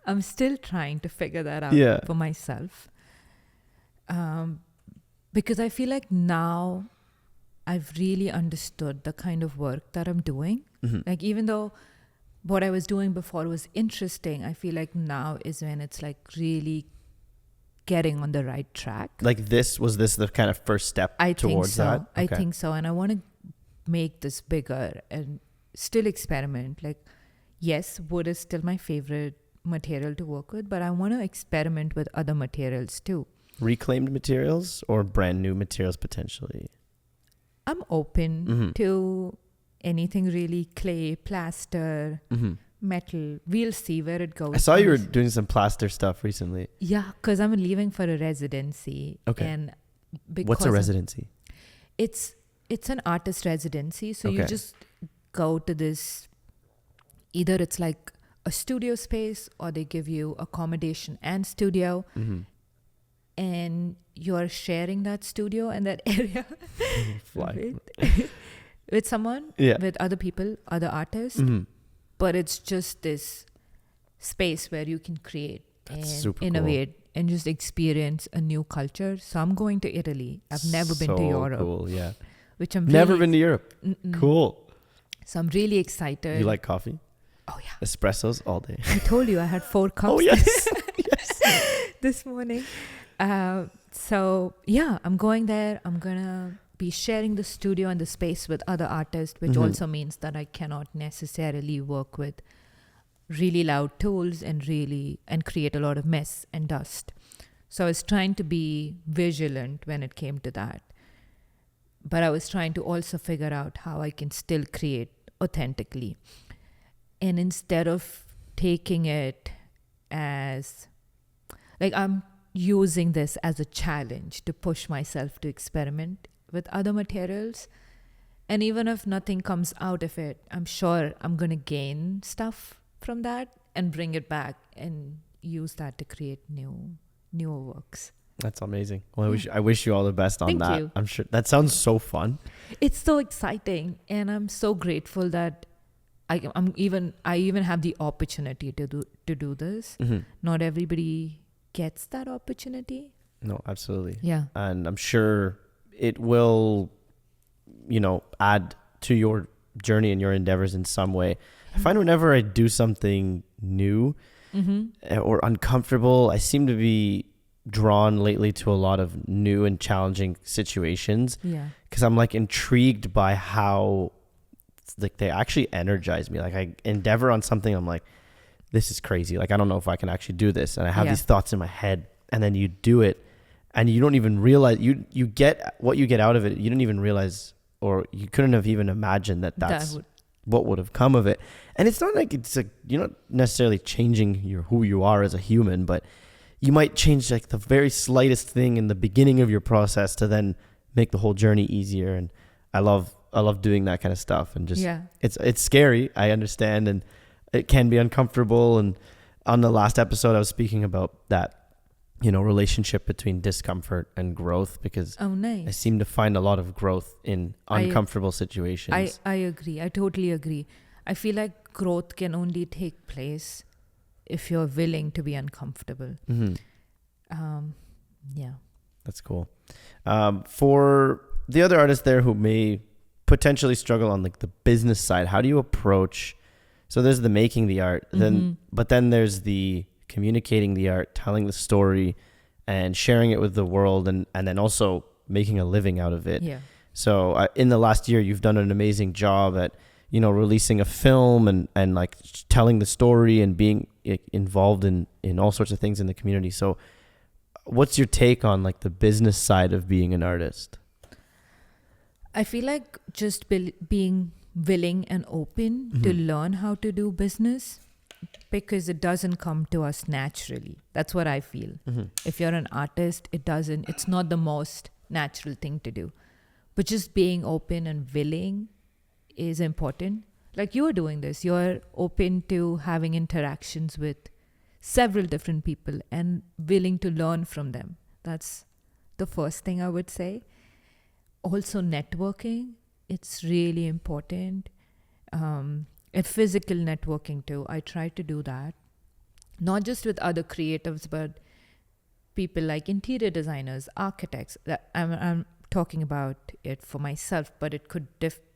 I'm still trying to figure that out for myself. Because I feel like now I've really understood the kind of work that I'm doing. Like, even though what I was doing before was interesting, I feel like now is when it's like really getting on the right track. Like, was this the kind of first step towards that? I think so. And I want to make this bigger and still experiment. Like, yes, wood is still my favorite material to work with, but I want to experiment with other materials too. Reclaimed materials or brand new materials potentially? I'm open to anything really. Clay, plaster, metal. We'll see where it goes. I saw you were doing some plaster stuff recently. Yeah, because I'm leaving for a residency. Okay. And what's a residency? It's an artist residency. So you just go to this, either it's like a studio space, or they give you accommodation and studio. And you're sharing that studio and that area with someone, with other people, other artists. But it's just this space where you can create and innovate and just experience a new culture. So I'm going to Italy. I've never been to Europe. Cool, yeah. Which I'm never been to Europe. Cool. So I'm really excited. You like coffee? Oh yeah. Espressos all day. I told you I had 4 cups. Oh yes. This morning. So yeah, I'm going there. I'm gonna be sharing the studio and the space with other artists, which also means that I cannot necessarily work with really loud tools and create a lot of mess and dust. So I was trying to be vigilant when it came to that. But I was trying to also figure out how I can still create authentically. And instead of taking it as, like, I'm using this as a challenge to push myself to experiment with other materials. And even if nothing comes out of it, I'm sure I'm going to gain stuff from that and bring it back and use that to create newer works. That's amazing. Well, I wish you all the best on Thank that. you. I'm sure that sounds so fun. It's so exciting. And I'm so grateful that I even have the opportunity to do this. Not everybody gets that opportunity. No, absolutely. Yeah. And I'm sure it will, add to your journey and your endeavors in some way. I find whenever I do something new or uncomfortable, I seem to be drawn lately to a lot of new and challenging situations. Yeah. Because I'm like intrigued by how like they actually energize me. Like I endeavor on something, I'm like, this is crazy. Like I don't know if I can actually do this. And I have these thoughts in my head, and then you do it and you don't even realize you get what you get out of it. You don't even realize, or you couldn't have even imagined that's what would have come of it. And it's not like you're not necessarily changing who you are as a human, but you might change like the very slightest thing in the beginning of your process to then make the whole journey easier. And I love doing that kind of stuff. And just it's scary, I understand, and it can be uncomfortable. And on the last episode I was speaking about that, relationship between discomfort and growth, because I seem to find a lot of growth in uncomfortable situations. I agree. I totally agree. I feel like growth can only take place if you're willing to be uncomfortable. Yeah. That's cool. For the other artists there who may potentially struggle on like the business side, how do you approach, so there's the making the art, but then there's the communicating the art, telling the story and sharing it with the world, and then also making a living out of it. Yeah. So in the last year, you've done an amazing job at, releasing a film and like telling the story and being involved in all sorts of things in the community. So what's your take on like the business side of being an artist? I feel like just being willing and open to learn how to do business, because it doesn't come to us naturally. That's what I feel. If you're an artist, it's not the most natural thing to do. But just being open and willing is important. Like you are doing this, you're open to having interactions with several different people and willing to learn from them. That's the first thing I would say. Also networking, it's really important. And physical networking too. I try to do that, not just with other creatives, but people like interior designers, architects. That I'm talking about it for myself, but it could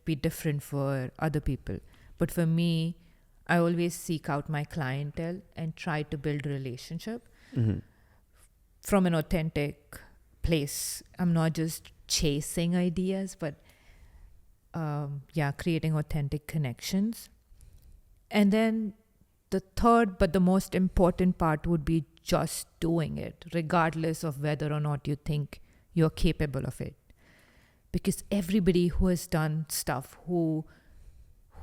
be different for other people. But for me, I always seek out my clientele and try to build a relationship from an authentic place. I'm not just chasing ideas, but creating authentic connections. And then the third, but the most important part would be just doing it, regardless of whether or not you think you're capable of it. Because everybody who has done stuff, who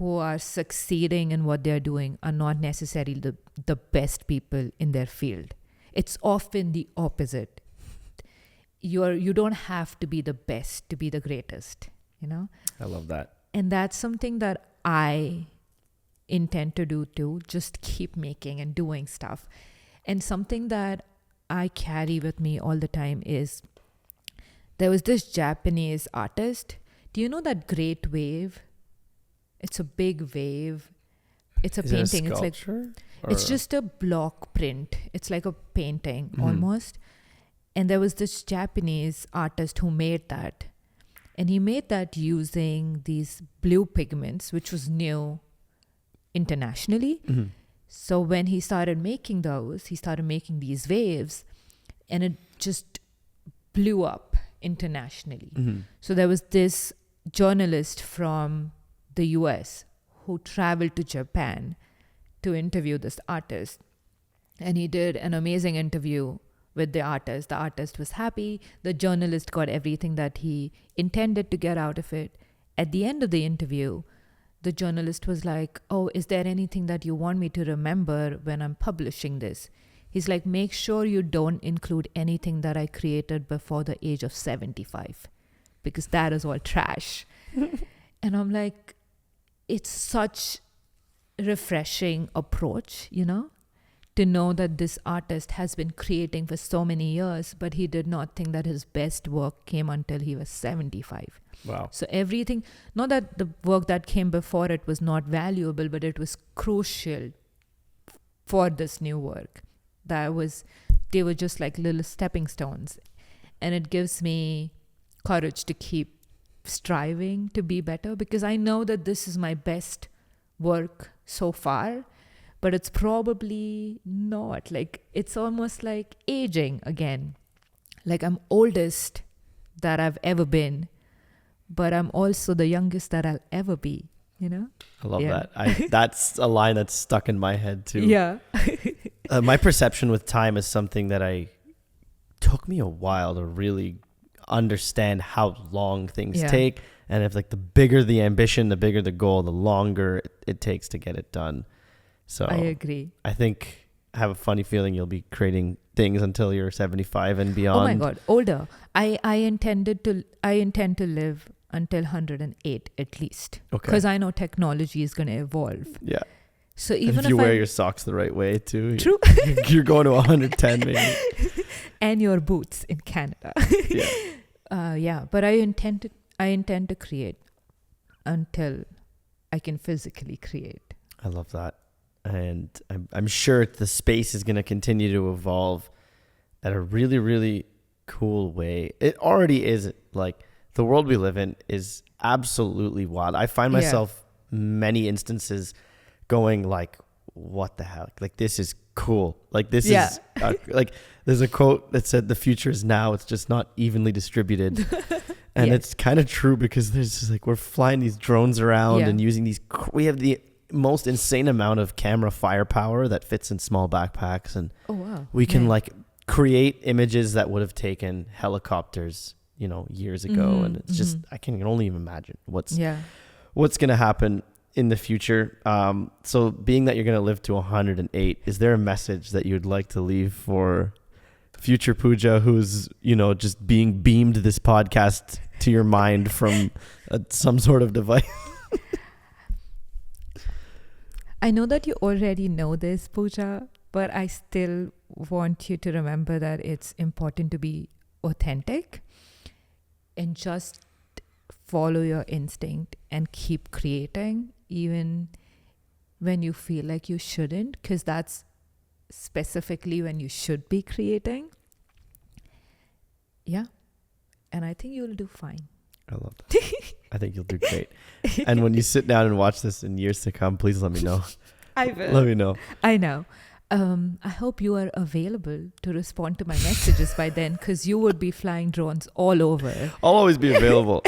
are succeeding in what they're doing, are not necessarily the best people in their field. It's often the opposite. You don't have to be the best to be the greatest, I love that. And that's something that I intend to do too. Just keep making and doing stuff. And something that I carry with me all the time is, there was this Japanese artist. Do you know that great wave? It's a big wave. It's a painting. It a sculpture, it's just a block print. It's like a painting almost. And there was this Japanese artist who made that. And he made that using these blue pigments, which was new internationally. So when he started making those, he started making these waves, and it just blew up internationally. So there was this journalist from the US who traveled to Japan to interview this artist. And he did an amazing interview with the artist. The artist was happy. The journalist got everything that he intended to get out of it. At the end of the interview, the journalist was like, "Oh, is there anything that you want me to remember when I'm publishing this?" He's like, "Make sure you don't include anything that I created before the age of 75, because that is all trash." And I'm like, it's such a refreshing approach, to to know that this artist has been creating for so many years, but he did not think that his best work came until he was 75. Wow. So everything, not that the work that came before it was not valuable, but it was crucial for this new work. They were just like little stepping stones. And it gives me courage to keep striving to be better, because I know that this is my best work so far, but it's probably not. Like, it's almost like aging again. Like, I'm oldest that I've ever been, but I'm also the youngest that I'll ever be, you know? I love that. That's a line that's stuck in my head too. Yeah. My perception with time is something that took me a while to really understand how long things take. And if like the bigger the ambition, the bigger the goal, the longer it takes to get it done. So I agree. I think I have a funny feeling you'll be creating things until you're 75 and beyond. Oh my God, older. I intend to live until 108 at least. Okay. Because I know technology is going to evolve. Yeah. So even if you wear your socks the right way too. True. You're going to 110 maybe. And your boots in Canada. Yeah. But I intend to create until I can physically create. I love that. And I'm sure the space is going to continue to evolve at a really, really cool way. It already is. Like, the world we live in is absolutely wild. I find myself many instances going like, what the heck? Like, this is cool. Like, this is like, there's a quote that said, the future is now. It's just not evenly distributed. And it's kind of true, because there's just like, we're flying these drones around and using these, we have the most insane amount of camera firepower that fits in small backpacks. And we can like create images that would have taken helicopters, years ago. And it's just, I can only even imagine what's going to happen in the future. So being that you're going to live to 108, is there a message that you'd like to leave for future Pooja, who's, just being beamed this podcast to your mind from some sort of device? I know that you already know this, Pooja, but I still want you to remember that it's important to be authentic and just follow your instinct and keep creating, even when you feel like you shouldn't, because that's specifically when you should be creating. Yeah. And I think you'll do fine. I love that. I think you'll do great. And when you sit down and watch this in years to come, please let me know. I will. Let me know. I know. I hope you are available to respond to my messages by then, because you would be flying drones all over. I'll always be available.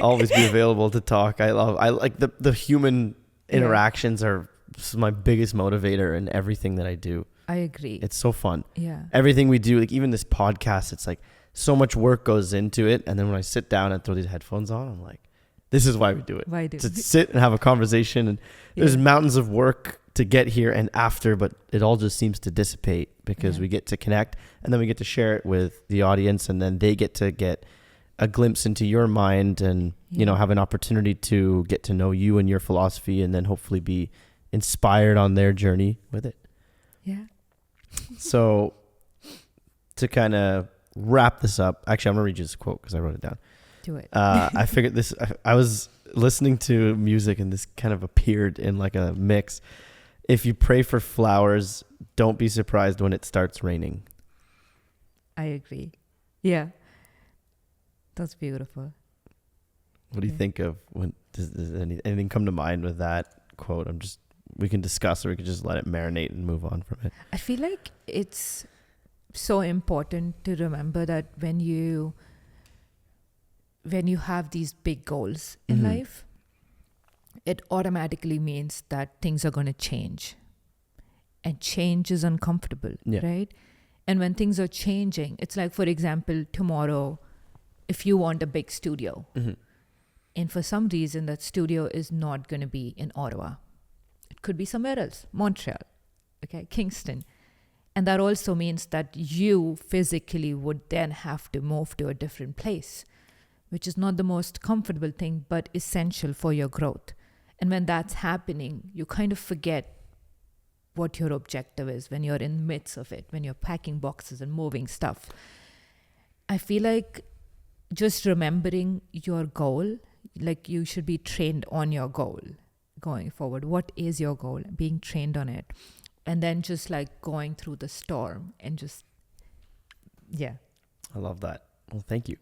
Always be available to talk. I like the human interactions are my biggest motivator in everything that I do. I agree. It's so fun. Yeah. Everything we do, like even this podcast, it's like so much work goes into it. And then when I sit down and throw these headphones on, I'm like, this is why we do it. Why do to sit and have a conversation. And there's mountains of work to get here and after, but it all just seems to dissipate because we get to connect, and then we get to share it with the audience, and then they get to get a glimpse into your mind and, have an opportunity to get to know you and your philosophy, and then hopefully be inspired on their journey with it. Yeah. So to kind of wrap this up, actually, I'm going to read you this quote because I wrote it down. Do it. I figured this, I was listening to music and this kind of appeared in like a mix. If you pray for flowers, don't be surprised when it starts raining. I agree. Yeah. That's beautiful. What do you think of when does anything come to mind with that quote? We can discuss, or we can just let it marinate and move on from it. I feel like it's so important to remember that when you have these big goals in life, it automatically means that things are going to change. And change is uncomfortable, right? And when things are changing, it's like, for example, tomorrow, if you want a big studio, and for some reason that studio is not going to be in Ottawa, it could be somewhere else, Montreal, Kingston. And that also means that you physically would then have to move to a different place, which is not the most comfortable thing, but essential for your growth. And when that's happening, you kind of forget what your objective is when you're in the midst of it, when you're packing boxes and moving stuff. I feel like just remembering your goal, like you should be trained on your goal going forward. What is your goal? Being trained on it. And then just like going through the storm and just, yeah. I love that. Well, thank you.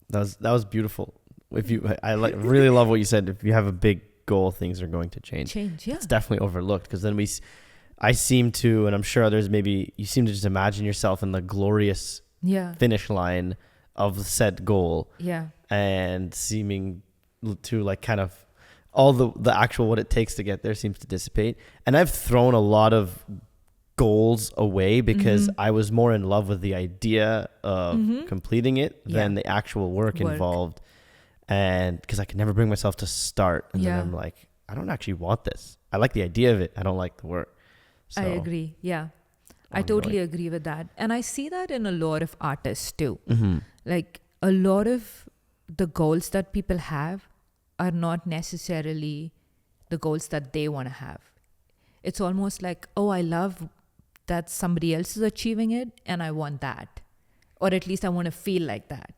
That was beautiful. Really love what you said. If you have a big goal, things are going to change. Yeah. It's definitely overlooked, because then I seem to, and I'm sure others maybe, you seem to just imagine yourself in the glorious finish line of said goal. Yeah. And seeming to like kind of all the actual what it takes to get there seems to dissipate. And I've thrown a lot of goals away because I was more in love with the idea of completing it than the actual work involved. And because I could never bring myself to start. And then I'm like, I don't actually want this. I like the idea of it. I don't like the work. So, I agree. Yeah. I totally agree with that. And I see that in a lot of artists too. Like a lot of the goals that people have are not necessarily the goals that they want to have. It's almost like, oh, I love that somebody else is achieving it and I want that. Or at least I want to feel like that.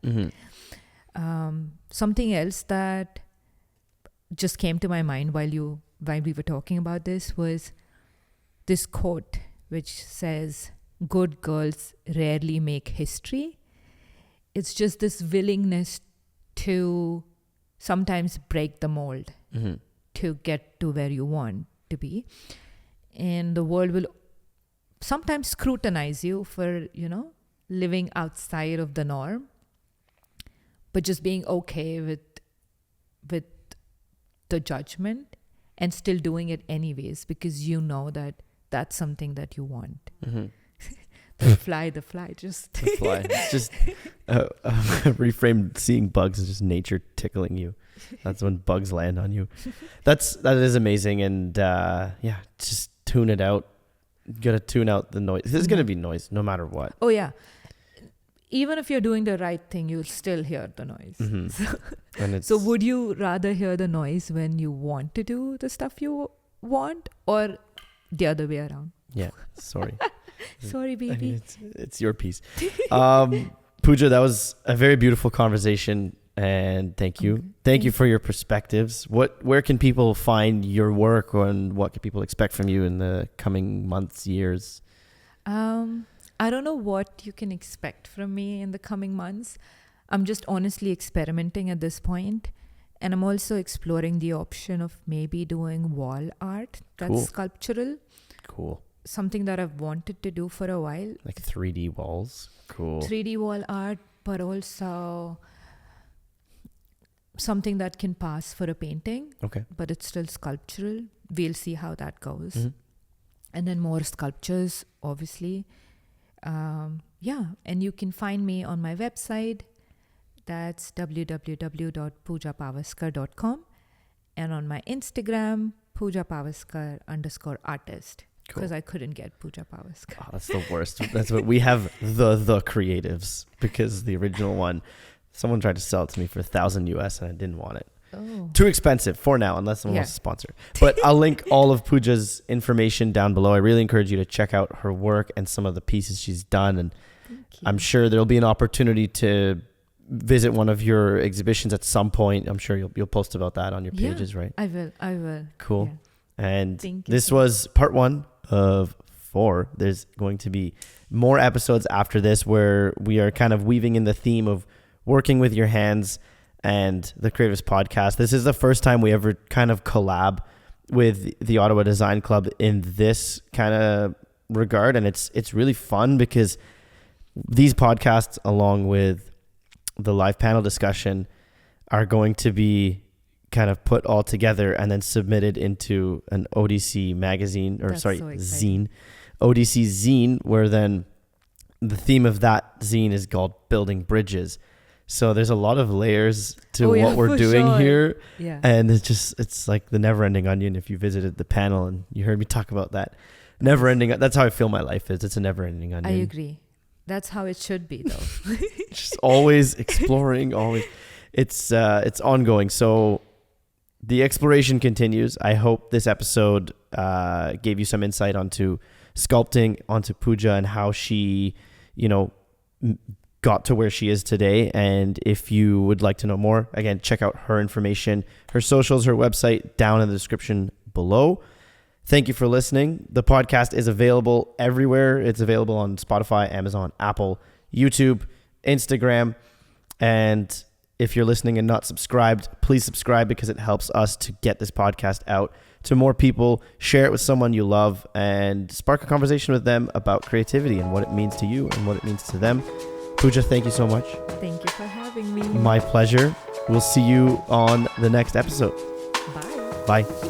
Something else that just came to my mind while we were talking about this was this quote, which says, "Good girls rarely make history." It's just this willingness to sometimes break the mold to get to where you want to be. And the world will sometimes scrutinize you for, living outside of the norm, but just being okay with the judgment and still doing it anyways, because you know that that's something that you want. The fly, just... The fly. It's just reframed seeing bugs as just nature tickling you. That's when bugs land on you. That is amazing. And just tune it out. You got to tune out the noise. There's going to be noise no matter what. Oh, yeah. Even if you're doing the right thing, you'll still hear the noise. So would you rather hear the noise when you want to do the stuff you want, or the other way around? Yeah, sorry. Sorry, baby. It's your piece. Pooja, that was a very beautiful conversation, and thank you. Thank you for your perspectives. Where can people find your work, and what can people expect from you in the coming months, years? I don't know what you can expect from me in the coming months. I'm just honestly experimenting at this point. And I'm also exploring the option of maybe doing wall art that's sculptural. Cool. Something that I've wanted to do for a while. Like 3D walls. Cool. 3D wall art, but also something that can pass for a painting. Okay. But it's still sculptural. We'll see how that goes. And then more sculptures, obviously. And you can find me on my website. That's www.poojapawaskar.com. And on my Instagram, Pooja Pawaskar _artist. Because I couldn't get Pooja Pawaskar. Oh, that's the worst. That's what we have, the creatives, because the original one, someone tried to sell it to me for $1,000 US and I didn't want it. Oh. Too expensive for now, unless someone wants to sponsor. But I'll link all of Pooja's information down below. I really encourage you to check out her work and some of the pieces she's done. And I'm sure there'll be an opportunity to visit one of your exhibitions at some point. I'm sure you'll post about that on your pages, right? I will. Cool. Yeah. And this was part 1 of 4. There's going to be more episodes after this where we are kind of weaving in the theme of working with your hands and the Creatives Podcast. This is the first time we ever kind of collab with the Ottawa Design Club in this kind of regard. And it's really fun because these podcasts, along with the live panel discussion, are going to be kind of put all together and then submitted into an ODC magazine, zine. ODC zine, where then the theme of that zine is called Building Bridges. So there's a lot of layers to what we're doing here. Yeah. And it's like the never ending onion. If you visited the panel and you heard me talk about that, never ending. That's how I feel my life is. It's a never ending onion. I agree. That's how it should be, though. Just always exploring, always. It's ongoing. So the exploration continues. I hope this episode gave you some insight onto sculpting, onto Pooja, and how she, got to where she is today. And if you would like to know more, again, check out her information, her socials, her website down in the description below. Thank you for listening. The podcast is available everywhere. It's available on Spotify, Amazon, Apple, YouTube, Instagram. And if you're listening and not subscribed, please subscribe, because it helps us to get this podcast out to more people. Share it with someone you love and spark a conversation with them about creativity and what it means to you and what it means to them. Pooja, thank you so much. Thank you for having me. My pleasure. We'll see you on the next episode. Bye. Bye.